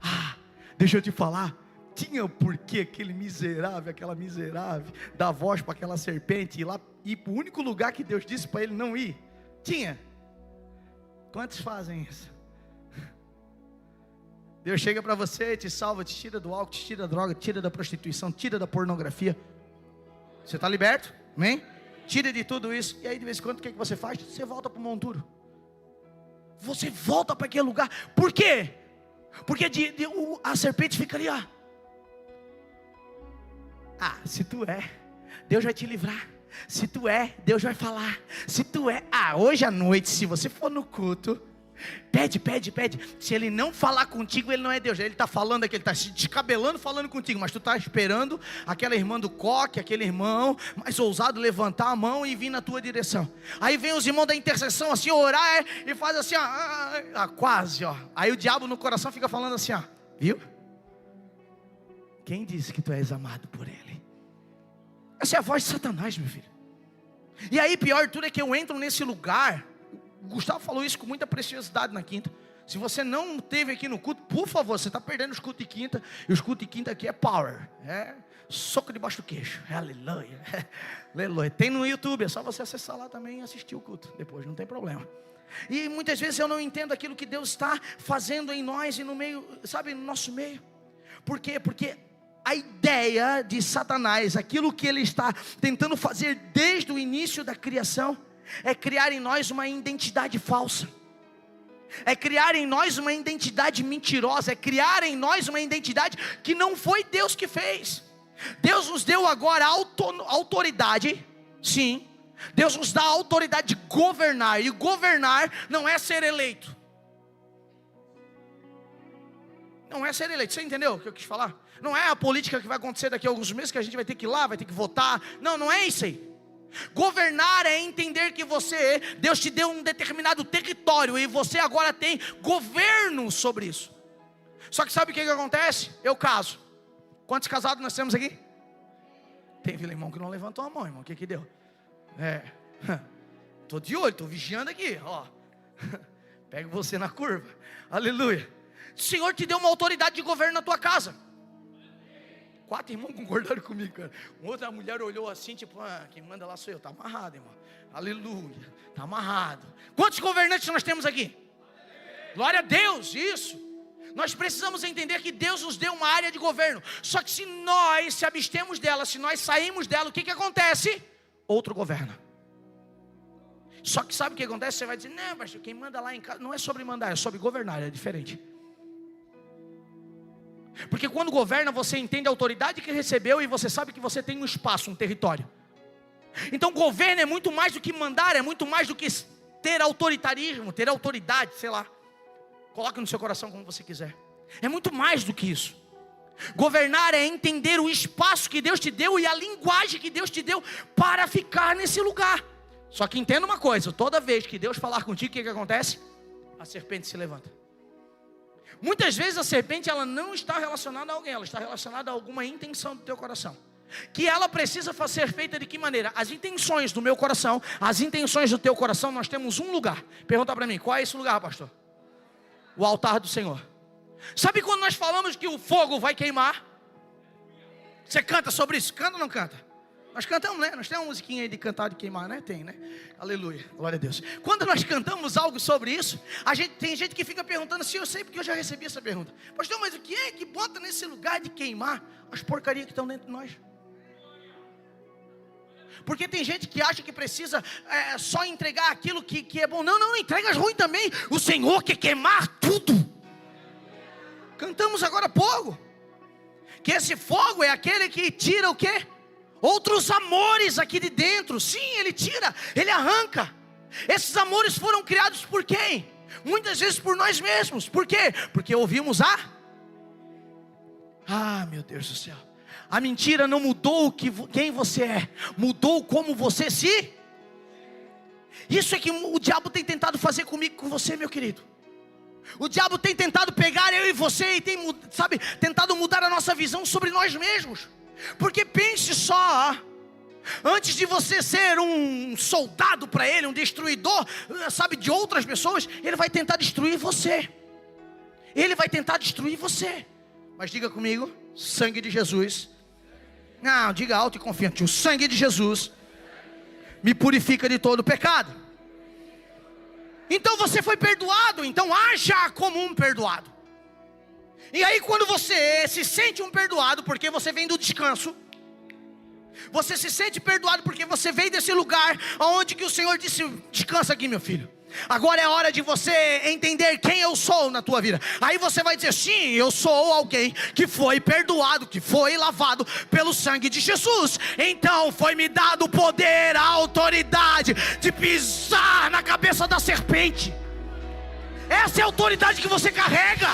Ah, deixa eu te falar. Tinha por que aquele miserável, aquela miserável, dar voz para aquela serpente ir lá, ir para o único lugar que Deus disse para ele não ir? Tinha. Quantos fazem isso? Deus chega para você, te salva, te tira do álcool, te tira da droga, te tira da prostituição, tira da pornografia. Você está liberto? Amém? Tira de tudo isso. E aí de vez em quando o que você faz? Você volta para o monturo. Você volta para aquele lugar. Por quê? Porque a serpente fica ali, ó. Ah, se tu é. Deus vai te livrar. Se tu é, Deus vai falar. Se tu é, hoje à noite, se você for no culto, pede. Se ele não falar contigo, ele não é Deus. Ele está falando aqui, ele está se descabelando falando contigo, mas tu está esperando aquela irmã do coque, aquele irmão mais ousado levantar a mão e vir na tua direção. Aí vem os irmãos da intercessão assim, orar e faz assim, quase, ó. Aí o diabo no coração fica falando assim, viu? Quem disse que tu és amado por ele? Essa é a voz de Satanás, meu filho. E aí pior de tudo é que eu entro nesse lugar. O Gustavo falou isso com muita preciosidade na quinta. Se você não esteve aqui no culto, por favor, você está perdendo os cultos de quinta. E os cultos de quinta aqui é power, soco debaixo do queixo, aleluia, aleluia. Tem no YouTube, é só você acessar lá também e assistir o culto depois, não tem problema. E muitas vezes eu não entendo aquilo que Deus está fazendo em nós e no meio, sabe, no nosso meio. Por quê? Porque a ideia de Satanás, aquilo que ele está tentando fazer desde o início da criação, é criar em nós uma identidade falsa, é criar em nós uma identidade mentirosa, é criar em nós uma identidade que não foi Deus que fez. Deus nos deu agora autoridade, sim, Deus nos dá a autoridade de governar, e governar não é ser eleito. Não é ser eleito, você entendeu o que eu quis falar? Não é a política que vai acontecer daqui a alguns meses, que a gente vai ter que ir lá, vai ter que votar. Não é isso aí. Governar é entender que Deus te deu um determinado território e você agora tem governo sobre isso. Só que sabe o que acontece? Eu caso. Quantos casados nós temos aqui? Tem irmão que não levantou a mão, irmão. O que deu? Estou de olho, estou vigiando aqui, ó. Pego você na curva. Aleluia. O Senhor te deu uma autoridade de governo na tua casa. 4 irmãos concordaram comigo, cara. Outra mulher olhou assim, tipo, quem manda lá sou eu. Está amarrado, irmão. Aleluia, está amarrado. Quantos governantes nós temos aqui? Glória a Deus, isso. Nós precisamos entender que Deus nos deu uma área de governo. Só que se nós se abstemos dela, se nós saímos dela, o que acontece? Outro governa. Só que sabe o que acontece? Você vai dizer, não, pastor, quem manda lá em casa, não é sobre mandar, é sobre governar, é diferente. Porque quando governa, você entende a autoridade que recebeu e você sabe que você tem um espaço, um território. Então governo é muito mais do que mandar, é muito mais do que ter autoritarismo, ter autoridade, sei lá. Coloque no seu coração como você quiser. É muito mais do que isso. Governar é entender o espaço que Deus te deu e a linguagem que Deus te deu para ficar nesse lugar. Só que entenda uma coisa, toda vez que Deus falar contigo, o que acontece? A serpente se levanta. Muitas vezes a serpente ela não está relacionada a alguém, ela está relacionada a alguma intenção do teu coração. Que ela precisa ser feita de que maneira? As intenções do meu coração, as intenções do teu coração, nós temos um lugar. Pergunta para mim, qual é esse lugar, pastor? O altar do Senhor. Sabe quando nós falamos que o fogo vai queimar? Você canta sobre isso? Canta ou não canta? Nós cantamos, né? Nós temos uma musiquinha aí de cantar, de queimar, né? Tem, né? Aleluia, glória a Deus. Quando nós cantamos algo sobre isso, tem gente que fica perguntando assim, eu sei porque eu já recebi essa pergunta. Pastor, mas o que é que bota nesse lugar de queimar as porcarias que estão dentro de nós? Porque tem gente que acha que precisa só entregar aquilo que é bom. Não, entrega as ruins também. O Senhor quer queimar tudo. Cantamos agora há pouco que esse fogo é aquele que tira o quê? Outros amores aqui de dentro. Sim, ele tira, ele arranca. Esses amores foram criados por quem? Muitas vezes por nós mesmos. Por quê? Porque ouvimos meu Deus do céu. A mentira não mudou quem você é, mudou como você se. Isso é que o diabo tem tentado fazer comigo, com você, meu querido. O diabo tem tentado pegar eu e você e tem, tentado mudar a nossa visão sobre nós mesmos. Porque pense só, antes de você ser um soldado para ele, um destruidor, de outras pessoas, ele vai tentar destruir você. Ele vai tentar destruir você. Mas diga comigo, sangue de Jesus. Não, diga alto e confiante, o sangue de Jesus me purifica de todo pecado. Então você foi perdoado, então haja como um perdoado. E aí quando você se sente um perdoado, porque você vem do descanso, você se sente perdoado porque você veio desse lugar onde que o Senhor disse, descansa aqui meu filho. Agora é a hora de você entender quem eu sou na tua vida. Aí você vai dizer, sim, eu sou alguém que foi perdoado, que foi lavado pelo sangue de Jesus. Então foi me dado o poder, a autoridade de pisar na cabeça da serpente. Essa é a autoridade que você carrega.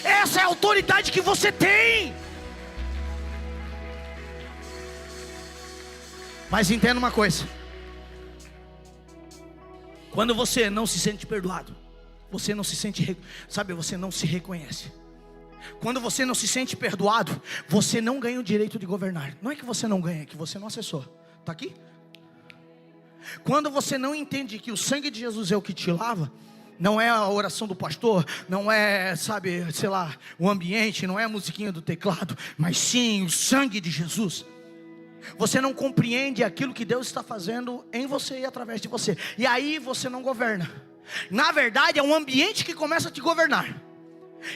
Essa é a autoridade que você tem. Mas entenda uma coisa: quando você não se sente perdoado, você não se sente, você não se reconhece. Quando você não se sente perdoado, você não ganha o direito de governar. Não é que você não ganha, é que você não acessou. Está aqui? Quando você não entende que o sangue de Jesus é o que te lava, não é a oração do pastor, não é, o ambiente, não é a musiquinha do teclado, mas sim o sangue de Jesus. Você não compreende aquilo que Deus está fazendo em você e através de você. E aí você não governa. Na verdade é um ambiente que começa a te governar.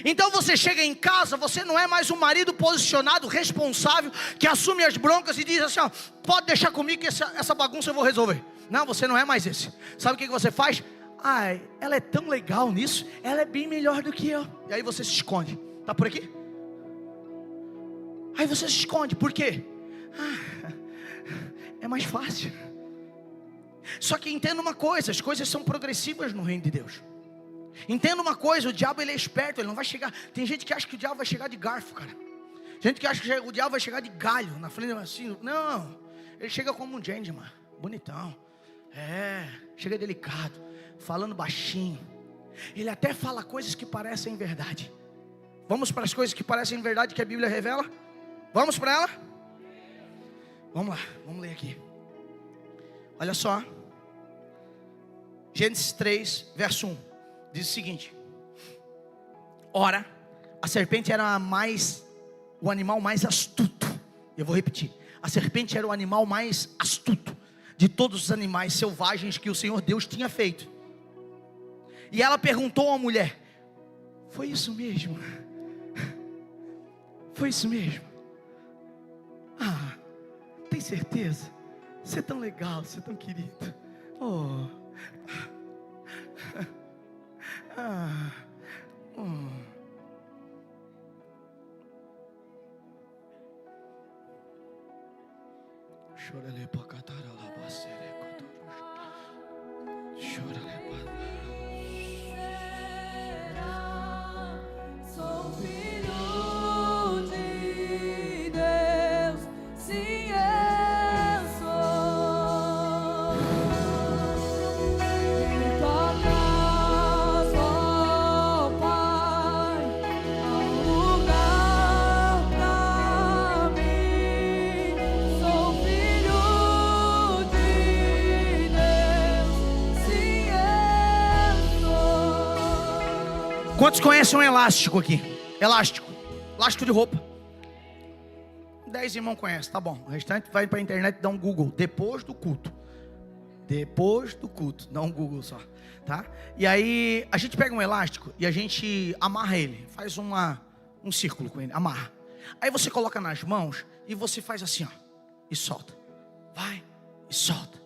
Então você chega em casa, você não é mais um marido posicionado, responsável, que assume as broncas e diz assim, ó, pode deixar comigo que essa bagunça eu vou resolver. Não, você não é mais esse. Sabe o que você faz? Ai, ela é tão legal nisso, ela é bem melhor do que eu. E aí você se esconde. Tá por aqui? Aí você se esconde, por quê? É mais fácil. Só que entenda uma coisa, as coisas são progressivas no reino de Deus. Entenda uma coisa, o diabo ele é esperto, ele não vai chegar. Tem gente que acha que o diabo vai chegar de garfo, cara. Gente que acha que o diabo vai chegar de galho na frente assim. Não, ele chega como um gentleman, bonitão. Chega delicado, falando baixinho. Ele até fala coisas que parecem verdade. Vamos para as coisas que parecem verdade que a Bíblia revela? Vamos para ela? Vamos lá, vamos ler aqui. Olha só. Gênesis 3, verso 1. Diz o seguinte: ora, a serpente era o animal mais astuto. Eu vou repetir. A serpente era o animal mais astuto de todos os animais selvagens que o Senhor Deus tinha feito. E ela perguntou à mulher: foi isso mesmo? Foi isso mesmo? Tem certeza? Você é tão legal, você é tão querido. Chora-lhe para catar a labacere. Chora-lhe para. Sou filho de Deus, sim eu sou. Em tua casa, ó Pai, há um lugar pra mim. Sou filho de Deus, sim eu sou. Quantos conhecem um elástico aqui? Elástico de roupa. 10 irmãos conhecem, tá bom. O restante vai para a internet e dá um Google. Depois do culto, dá um Google só, tá? E aí a gente pega um elástico e a gente amarra ele, faz um círculo com ele, amarra. Aí você coloca nas mãos e você faz assim, ó, e solta. Vai e solta.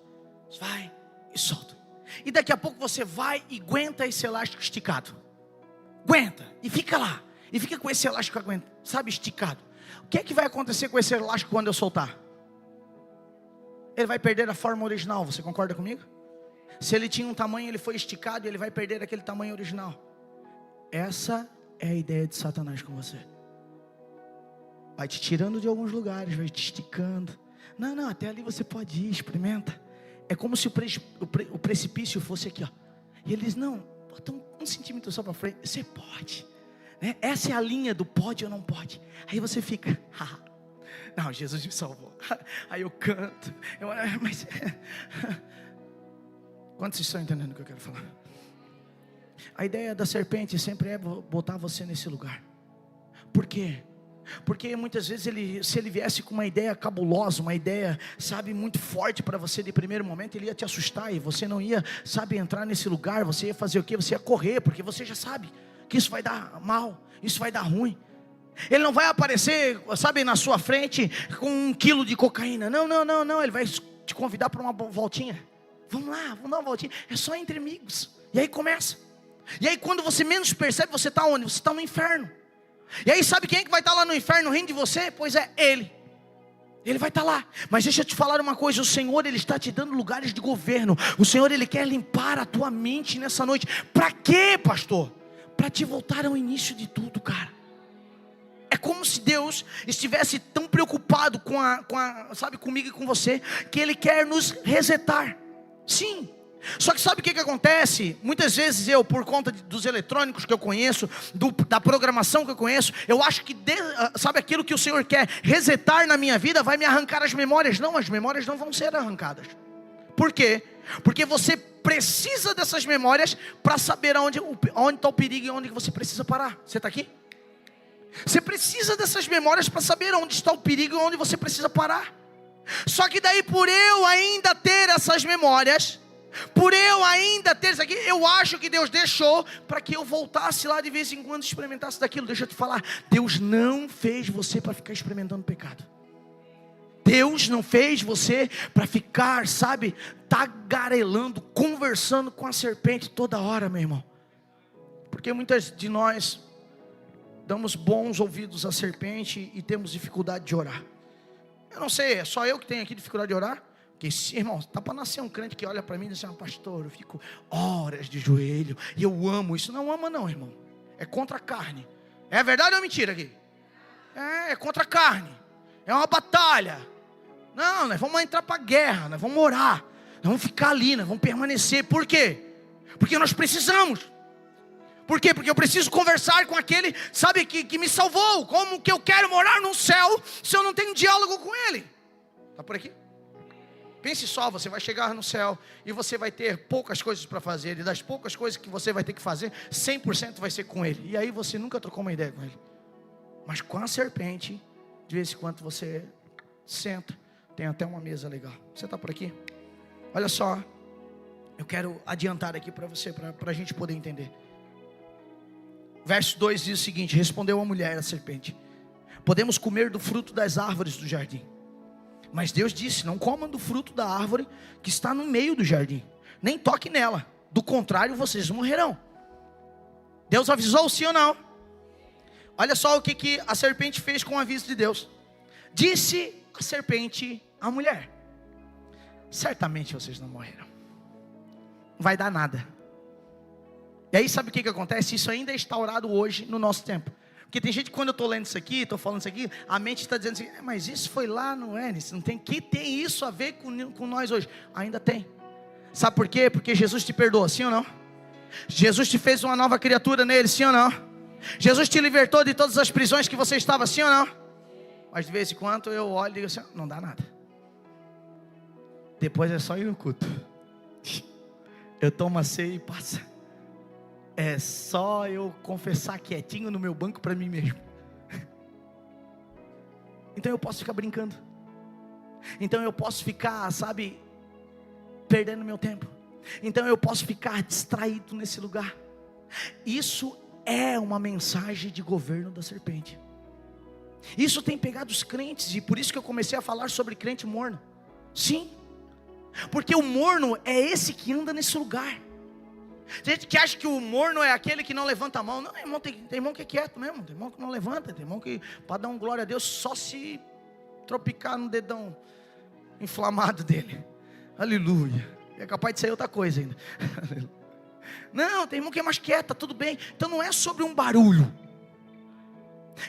Vai e solta. E daqui a pouco você vai e aguenta esse elástico esticado. Aguenta e fica lá. E fica com esse elástico esticado. O que é que vai acontecer com esse elástico quando eu soltar? Ele vai perder a forma original, você concorda comigo? Se ele tinha um tamanho, ele foi esticado, ele vai perder aquele tamanho original. Essa é a ideia de Satanás com você. Vai te tirando de alguns lugares, vai te esticando. Não, até ali você pode ir, experimenta. É como se o precipício fosse aqui, ó. E ele diz, não, bota um centímetro só para frente. Você pode, né? Essa é a linha do pode ou não pode. Aí você fica, não, Jesus me salvou. Aí eu canto, mas quantos vocês estão entendendo o que eu quero falar? A ideia da serpente sempre é botar você nesse lugar. Por quê? Porque muitas vezes se ele viesse com uma ideia cabulosa, uma ideia, muito forte para você de primeiro momento, ele ia te assustar e você não ia, entrar nesse lugar. Você ia fazer o quê? Você ia correr, porque você já sabe que isso vai dar mal, isso vai dar ruim. Ele não vai aparecer, na sua frente com 1 quilo de cocaína. Não, ele vai te convidar para uma voltinha. Vamos lá, vamos dar uma voltinha. É só entre amigos. E aí começa. E aí quando você menos percebe, você está onde? Você está no inferno. E aí sabe quem é que vai estar lá no inferno rindo de você? Pois é, Ele. Ele vai estar lá. Mas deixa eu te falar uma coisa. O Senhor, Ele está te dando lugares de governo. O Senhor, Ele quer limpar a tua mente nessa noite. Para quê, pastor? Para te voltar ao início de tudo, cara. É como se Deus estivesse tão preocupado sabe, comigo e com você, que Ele quer nos resetar. Sim. Só que sabe o que acontece? Muitas vezes eu, por conta dos eletrônicos que eu conheço, da programação que eu conheço, eu acho que, sabe, aquilo que o Senhor quer resetar na minha vida, vai me arrancar as memórias. Não, as memórias não vão ser arrancadas. Por quê? Porque você precisa dessas memórias para saber onde está o perigo e onde você precisa parar. Você está aqui? Você precisa dessas memórias para saber onde está o perigo e onde você precisa parar. Só que daí, por eu ainda ter essas memórias, por eu ainda ter isso aqui, eu acho que Deus deixou para que eu voltasse lá de vez em quando, experimentasse daquilo. Deixa eu te falar, Deus não fez você para ficar experimentando pecado. Deus não fez você para ficar, sabe, tagarelando, conversando com a serpente toda hora, meu irmão. Porque muitas de nós damos bons ouvidos à serpente e temos dificuldade de orar. Eu não sei, é só eu que tenho aqui dificuldade de orar? Porque, irmão, tá para nascer um crente que olha para mim e diz assim: pastor, eu fico horas de joelho e eu amo isso. Não ama não, irmão. É contra a carne. É verdade ou mentira aqui? É contra a carne. É uma batalha. Não, nós vamos entrar para a guerra, nós vamos orar, nós vamos ficar ali, nós vamos permanecer. Por quê? Porque nós precisamos. Por quê? Porque eu preciso conversar com aquele, sabe, que me salvou. Como que eu quero morar no céu se eu não tenho diálogo com Ele? Está por aqui? Pense só, você vai chegar no céu e você vai ter poucas coisas para fazer. E das poucas coisas que você vai ter que fazer, 100% vai ser com Ele. E aí você nunca trocou uma ideia com Ele. Mas com a serpente, de vez em quando você senta, tem até uma mesa legal. Você está por aqui? Olha só, eu quero adiantar aqui para você, para a gente poder entender. Verso 2 diz o seguinte: respondeu a mulher à serpente: podemos comer do fruto das árvores do jardim. Mas Deus disse: não comam do fruto da árvore que está no meio do jardim, nem toque nela, do contrário vocês morrerão. Deus avisou, sim ou não? Olha só o que a serpente fez com o aviso de Deus. Disse a serpente à mulher: certamente vocês não morrerão, não vai dar nada. E aí sabe o que acontece? Isso ainda é instaurado hoje no nosso tempo. Porque tem gente que, quando eu estou lendo isso aqui, estou falando isso aqui, a mente está dizendo assim: mas isso foi lá no Enes, não tem, que tem isso a ver com nós hoje? Ainda tem. Sabe por quê? Porque Jesus te perdoa, sim ou não? Jesus te fez uma nova criatura nele, sim ou não? Jesus te libertou de todas as prisões que você estava, sim ou não? Mas de vez em quando eu olho e digo assim: não dá nada. Depois é só ir no culto. Eu tomo a ceia e passa. É só eu confessar quietinho no meu banco para mim mesmo. Então eu posso ficar brincando. Então eu posso ficar, sabe, perdendo meu tempo. Então eu posso ficar distraído nesse lugar. Isso é uma mensagem de governo da serpente. Isso tem pegado os crentes, e por isso que eu comecei a falar sobre crente morno. Sim, porque o morno é esse que anda nesse lugar. Tem gente que acha que o morno é aquele que não levanta a mão. Não, irmão, tem irmão que é quieto mesmo. Tem irmão que não levanta. Tem irmão que pode dar um glória a Deus só se tropicar no dedão inflamado dele. Aleluia. É capaz de sair outra coisa ainda. Não, tem irmão que é mais quieto, tá tudo bem. Então não é sobre um barulho.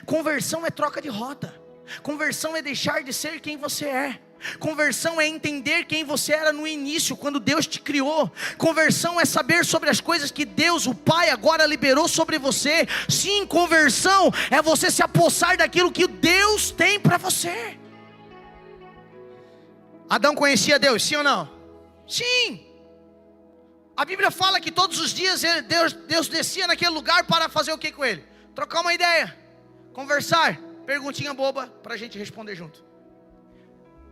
Conversão é troca de rota. Conversão é deixar de ser quem você é. Conversão é entender quem você era no início, quando Deus te criou. Conversão é saber sobre as coisas que Deus, o Pai, agora liberou sobre você. Sim, conversão é você se apossar daquilo que Deus tem para você. Adão conhecia Deus, sim ou não? Sim. A Bíblia fala que todos os dias Deus descia naquele lugar para fazer o que com ele? Trocar uma ideia, conversar, perguntinha boba para a gente responder junto.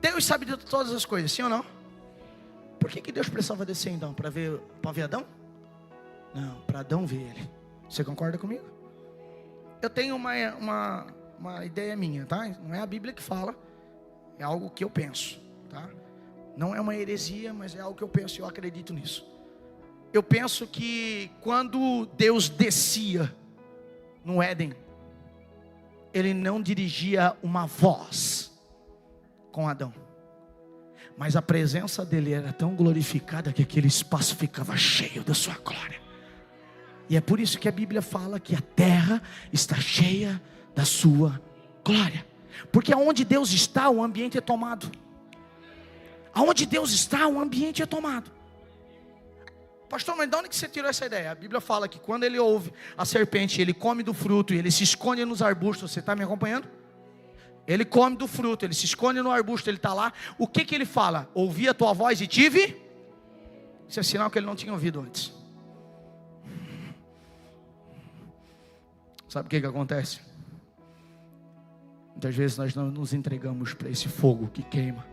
Deus sabe de todas as coisas, sim ou não? Por que Deus precisava descer então? Para ver Adão? Não, para Adão ver ele. Você concorda comigo? Eu tenho uma ideia minha, tá? Não é a Bíblia que fala, é algo que eu penso, tá? Não é uma heresia, mas é algo que eu penso e eu acredito nisso. Eu penso que quando Deus descia no Éden, Ele não dirigia uma voz com Adão, mas a presença dele era tão glorificada que aquele espaço ficava cheio da sua glória. E é por isso que a Bíblia fala que a terra está cheia da sua glória. Porque aonde Deus está, o ambiente é tomado. Aonde Deus está, o ambiente é tomado. Pastor, mas de onde que você tirou essa ideia? A Bíblia fala que quando ele ouve a serpente, ele come do fruto e ele se esconde nos arbustos. Você está me acompanhando? Ele come do fruto, ele se esconde no arbusto, ele está lá. O que que ele fala? Ouvi a tua voz e tive. Isso é sinal que ele não tinha ouvido antes. Sabe o que que acontece? Muitas vezes nós não nos entregamos para esse fogo que queima.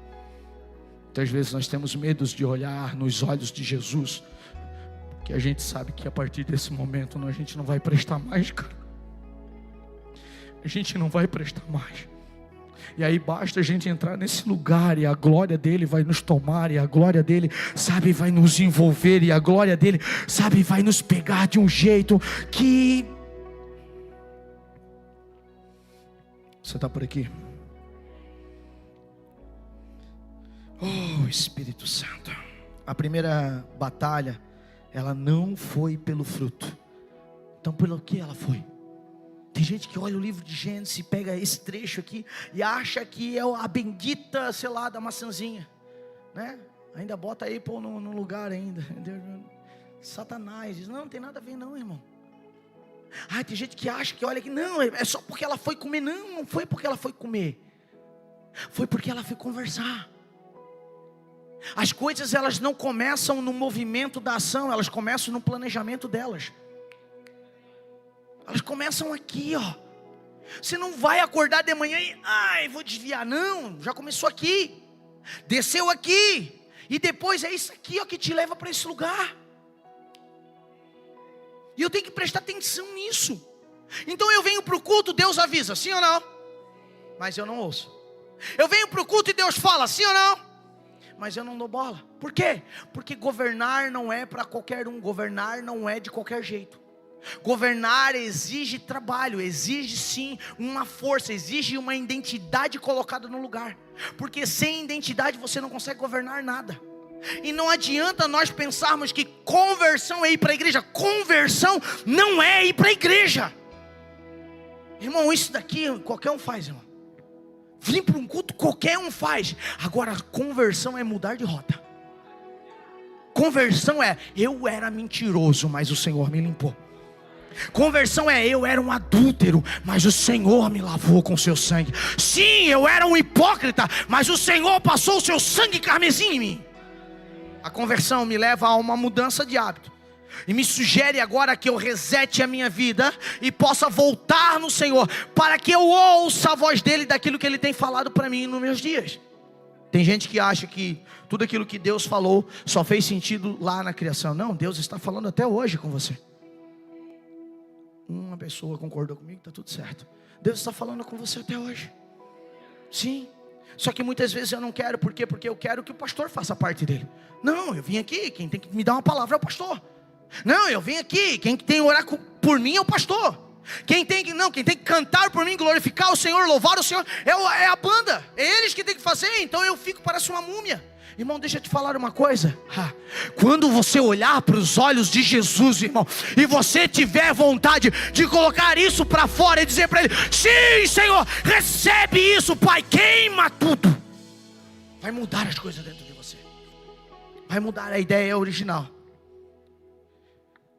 Muitas vezes nós temos medo de olhar nos olhos de Jesus, porque a gente sabe que a partir desse momento a gente não vai prestar mais, cara. A gente não vai prestar mais. E aí basta a gente entrar nesse lugar e a glória dele vai nos tomar, e a glória dele, sabe, vai nos envolver, e a glória dele, sabe, vai nos pegar de um jeito que... Você está por aqui? Oh, Espírito Santo. A primeira batalha, ela não foi pelo fruto. Então pelo que ela foi? Tem gente que olha o livro de Gênesis e pega esse trecho aqui e acha que é a bendita, sei lá, da maçãzinha, né? Ainda bota aí pô, no lugar ainda. Satanás diz, não tem nada a ver não, irmão. Ah, tem gente que acha que olha aqui, não, é só porque ela foi comer. Não, não foi porque ela foi comer. Foi porque ela foi conversar. As coisas, elas não começam no movimento da ação, elas começam no planejamento delas. Elas começam aqui, ó. Você não vai acordar de manhã e, ai, vou desviar. Não, já começou aqui. Desceu aqui. E depois é isso aqui, ó, que te leva para esse lugar. E eu tenho que prestar atenção nisso. Então eu venho para o culto, Deus avisa, sim ou não? Mas eu não ouço. Eu venho para o culto e Deus fala, sim ou não? Mas eu não dou bola. Por quê? Porque governar não é para qualquer um. Governar não é de qualquer jeito. Governar exige trabalho, exige sim uma força, exige uma identidade colocada no lugar. Porque sem identidade você não consegue governar nada. E não adianta nós pensarmos que conversão é ir para a igreja. Conversão não é ir para a igreja. Irmão, isso daqui qualquer um faz, irmão. Vir para um culto qualquer um faz. Agora conversão é mudar de rota. Conversão é, eu era mentiroso, mas o Senhor me limpou. Conversão é, eu era um adúltero, mas o Senhor me lavou com seu sangue. Sim, eu era um hipócrita, mas o Senhor passou o seu sangue carmesim em mim. A conversão me leva a uma mudança de hábito. E me sugere agora que eu resete a minha vida e possa voltar no Senhor, para que eu ouça a voz dele daquilo que ele tem falado para mim nos meus dias. Tem gente que acha que tudo aquilo que Deus falou só fez sentido lá na criação. Não, Deus está falando até hoje com você. Uma pessoa concordou comigo, está tudo certo. Deus está falando com você até hoje. Sim. Só que muitas vezes eu não quero. Por quê? Porque eu quero que o pastor faça parte dele. Não, eu vim aqui, quem tem que me dar uma palavra é o pastor. Não, eu vim aqui, quem tem que orar por mim é o pastor. Quem tem que cantar por mim, glorificar o Senhor, louvar o Senhor, é a banda. É eles que tem que fazer, então eu fico parece uma múmia. Irmão, deixa eu te falar uma coisa. Quando você olhar para os olhos de Jesus, irmão, e você tiver vontade de colocar isso para fora e dizer para ele, sim, Senhor, recebe isso, Pai, queima tudo. Vai mudar as coisas dentro de você. Vai mudar a ideia original.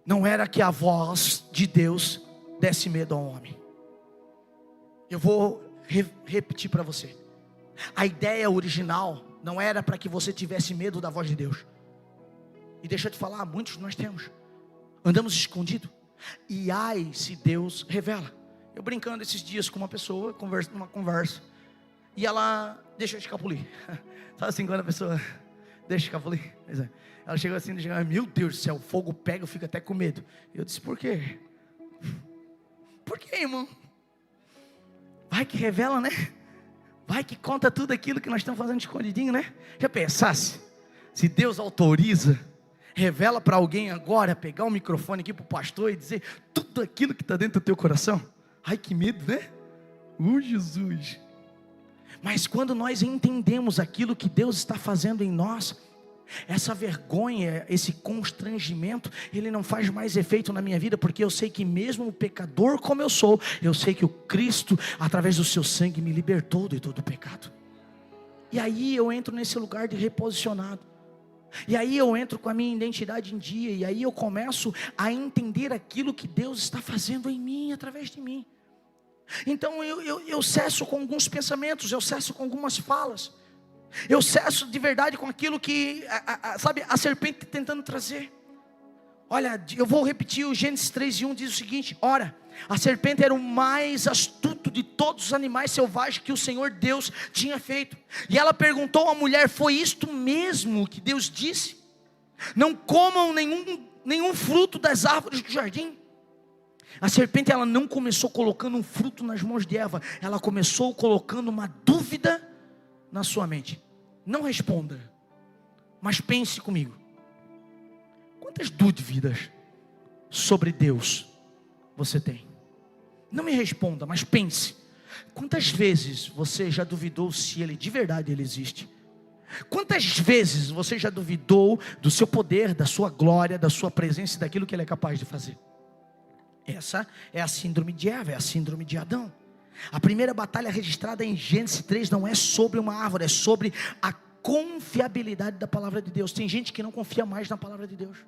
Não era que a voz de Deus desse medo ao homem. Eu vou repetir para você. A ideia original não era para que você tivesse medo da voz de Deus. E deixa eu te falar, muitos nós temos. Andamos escondidos. E ai se Deus revela. Eu brincando esses dias com uma pessoa, numa conversa. E ela deixa eu escapulir. Sabe assim quando a pessoa deixa eu escapulir? Ela chegou assim, meu Deus do céu, o fogo pega, eu fico até com medo. Eu disse, por quê? Por quê, irmão? Vai que revela, né? Vai que conta tudo aquilo que nós estamos fazendo escondidinho, né? Já pensasse? Se Deus autoriza, revela para alguém agora, pegar o microfone aqui para o pastor e dizer tudo aquilo que está dentro do teu coração? Ai, que medo, né? Jesus! Mas quando nós entendemos aquilo que Deus está fazendo em nós, essa vergonha, esse constrangimento, ele não faz mais efeito na minha vida, porque eu sei que mesmo pecador como eu sou, eu sei que o Cristo, através do seu sangue, me libertou de todo o pecado. E aí eu entro nesse lugar de reposicionado. E aí eu entro com a minha identidade em dia. E aí eu começo a entender aquilo que Deus está fazendo em mim, através de mim. Então eu cesso com alguns pensamentos, eu cesso com algumas falas. Eu cesso de verdade com aquilo que, sabe, a serpente tentando trazer. Olha, eu vou repetir, o Gênesis 3:1 diz o seguinte: ora, a serpente era o mais astuto de todos os animais selvagens que o Senhor Deus tinha feito. E ela perguntou à mulher: foi isto mesmo que Deus disse? Não comam nenhum fruto das árvores do jardim. A serpente, ela não começou colocando um fruto nas mãos de Eva, ela começou colocando uma dúvida na sua mente. Não responda, mas pense comigo. Quantas dúvidas sobre Deus você tem? Não me responda, mas pense. Quantas vezes você já duvidou se Ele de verdade Ele existe? Quantas vezes você já duvidou do seu poder, da sua glória, da sua presença e daquilo que Ele é capaz de fazer? Essa é a síndrome de Eva, é a síndrome de Adão. A primeira batalha registrada em Gênesis 3 não é sobre uma árvore, é sobre a confiabilidade da palavra de Deus. Tem gente que não confia mais na palavra de Deus.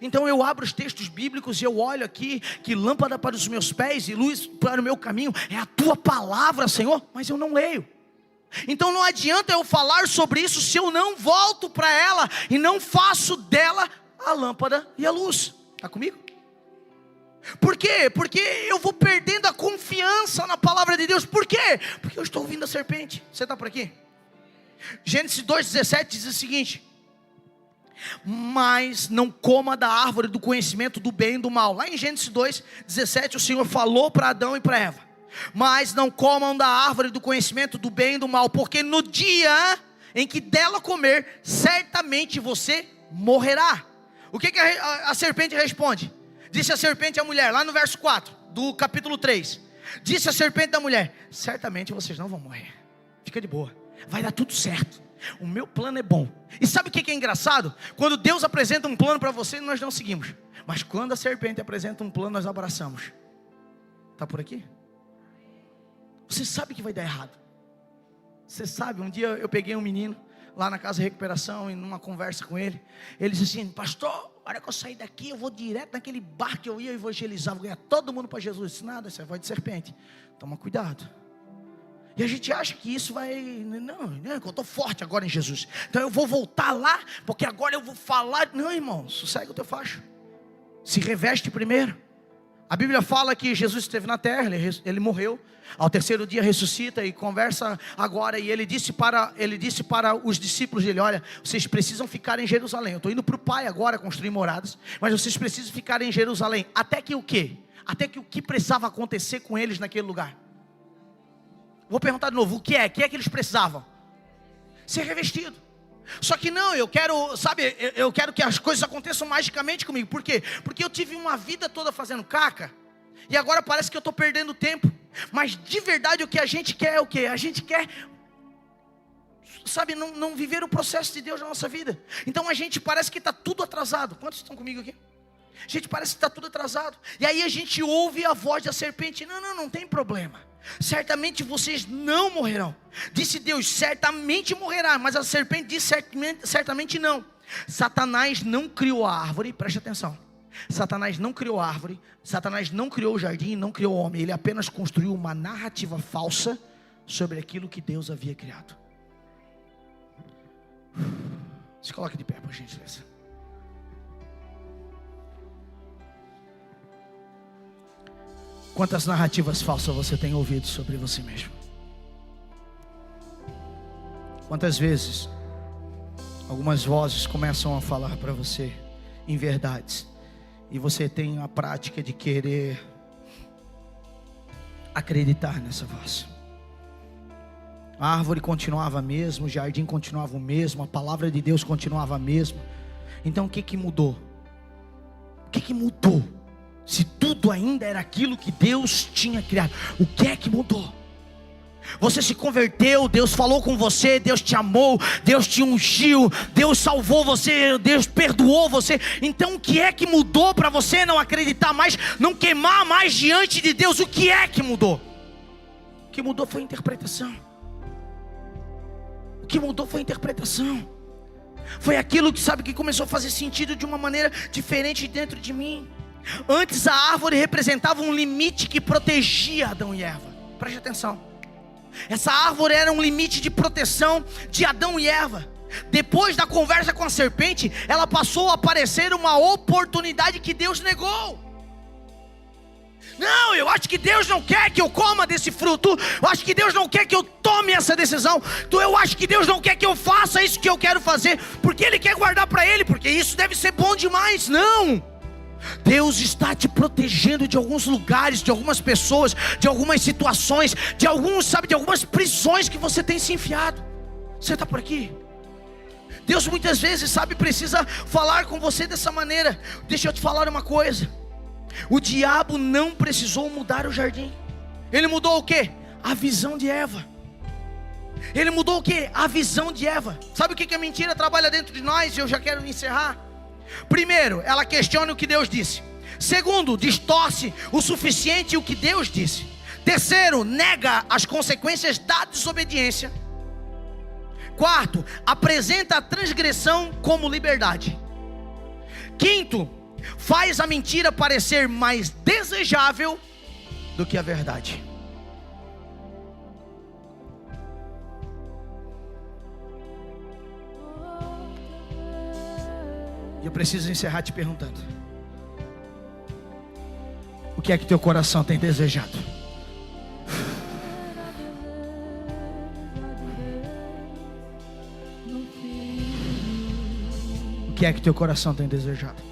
Então eu abro os textos bíblicos e eu olho aqui, que lâmpada para os meus pés e luz para o meu caminho é a tua palavra, Senhor, mas eu não leio. Então não adianta eu falar sobre isso se eu não volto para ela e não faço dela a lâmpada e a luz. Está comigo? Por quê? Porque eu vou perdendo a confiança na palavra de Deus. Por quê? Porque eu estou ouvindo a serpente. Você está por aqui? Gênesis 2:17 diz o seguinte: mas não coma da árvore do conhecimento do bem e do mal. Lá em Gênesis 2:17 o Senhor falou para Adão e para Eva: mas não comam da árvore do conhecimento do bem e do mal, porque no dia em que dela comer, certamente você morrerá. O que a serpente responde? Disse a serpente à mulher, lá no verso 4 do capítulo 3. Disse a serpente da mulher: certamente vocês não vão morrer. Fica de boa, vai dar tudo certo. O meu plano é bom. E sabe o que é engraçado? Quando Deus apresenta um plano para você, nós não seguimos. Mas quando a serpente apresenta um plano, nós abraçamos. Está por aqui? Você sabe que vai dar errado. Você sabe, um dia eu peguei um menino lá na casa de recuperação, e numa conversa com ele, ele disse assim: pastor, a hora que eu sair daqui, eu vou direto naquele bar que eu ia evangelizar, vou ganhar todo mundo para Jesus. Eu disse: nada, isso é voz de serpente, toma cuidado. E a gente acha que isso vai, não, que eu estou forte agora em Jesus, então eu vou voltar lá, porque agora eu vou falar. Não, irmão, sossega o teu facho, se reveste primeiro. A Bíblia fala que Jesus esteve na terra, ele morreu, ao terceiro dia ressuscita e conversa agora. E ele disse para os discípulos dele: olha, vocês precisam ficar em Jerusalém. Eu estou indo para o Pai agora construir moradas, mas vocês precisam ficar em Jerusalém. Até que o quê? Até que o que precisava acontecer com eles naquele lugar? Vou perguntar de novo, o que é que eles precisavam? Ser revestido. Só que não, eu quero, sabe, eu quero que as coisas aconteçam magicamente comigo. Por quê? Porque eu tive uma vida toda fazendo caca, e agora parece que eu estou perdendo tempo. Mas de verdade o que a gente quer é o quê? A gente quer, sabe, não viver o processo de Deus na nossa vida. Então a gente parece que está tudo atrasado. Quantos estão comigo aqui? A gente parece que está tudo atrasado. E aí a gente ouve a voz da serpente: não tem problema, certamente vocês não morrerão. Disse Deus: certamente morrerá. Mas a serpente disse: certamente não. Satanás não criou a árvore, preste atenção. Satanás não criou a árvore, Satanás não criou o jardim, não criou o homem. Ele apenas construiu uma narrativa falsa sobre aquilo que Deus havia criado. Se coloque de pé, por gentileza. Quantas narrativas falsas você tem ouvido sobre você mesmo? Quantas vezes algumas vozes começam a falar para você em verdades, e você tem a prática de querer acreditar nessa voz? A árvore continuava a mesma, o jardim continuava o mesmo, a palavra de Deus continuava a mesma, Então o que mudou? O que mudou? Se tudo ainda era aquilo que Deus tinha criado, o que é que mudou? Você se converteu, Deus falou com você, Deus te amou, Deus te ungiu, Deus salvou você, Deus perdoou você. Então o que é que mudou para você não acreditar mais, não queimar mais diante de Deus? O que é que mudou? O que mudou foi a interpretação. O que mudou foi a interpretação. Foi aquilo que, sabe, que começou a fazer sentido de uma maneira diferente dentro de mim. Antes a árvore representava um limite que protegia Adão e Eva. Preste atenção. Essa árvore era um limite de proteção de Adão e Eva. Depois da conversa com a serpente, ela passou a parecer uma oportunidade que Deus negou. Não, eu acho que Deus não quer que eu coma desse fruto. Eu acho que Deus não quer que eu tome essa decisão. Então eu acho que Deus não quer que eu faça isso que eu quero fazer, porque Ele quer guardar para Ele, porque isso deve ser bom demais. Não, Deus está te protegendo de alguns lugares, de algumas pessoas, de algumas situações, de alguns, sabe, de algumas prisões que você tem se enfiado. Você está por aqui? Deus muitas vezes, sabe, precisa falar com você dessa maneira. Deixa eu te falar uma coisa. O diabo não precisou mudar o jardim. Ele mudou o quê? A visão de Eva. Ele mudou o quê? A visão de Eva. Sabe o que a mentira trabalha dentro de nós? E eu já quero encerrar. Primeiro, ela questiona o que Deus disse. Segundo, distorce o suficiente o que Deus disse. Terceiro, nega as consequências da desobediência. Quarto, apresenta a transgressão como liberdade. Quinto, faz a mentira parecer mais desejável do que a verdade. E eu preciso encerrar te perguntando: o que é que teu coração tem desejado? O que é que teu coração tem desejado?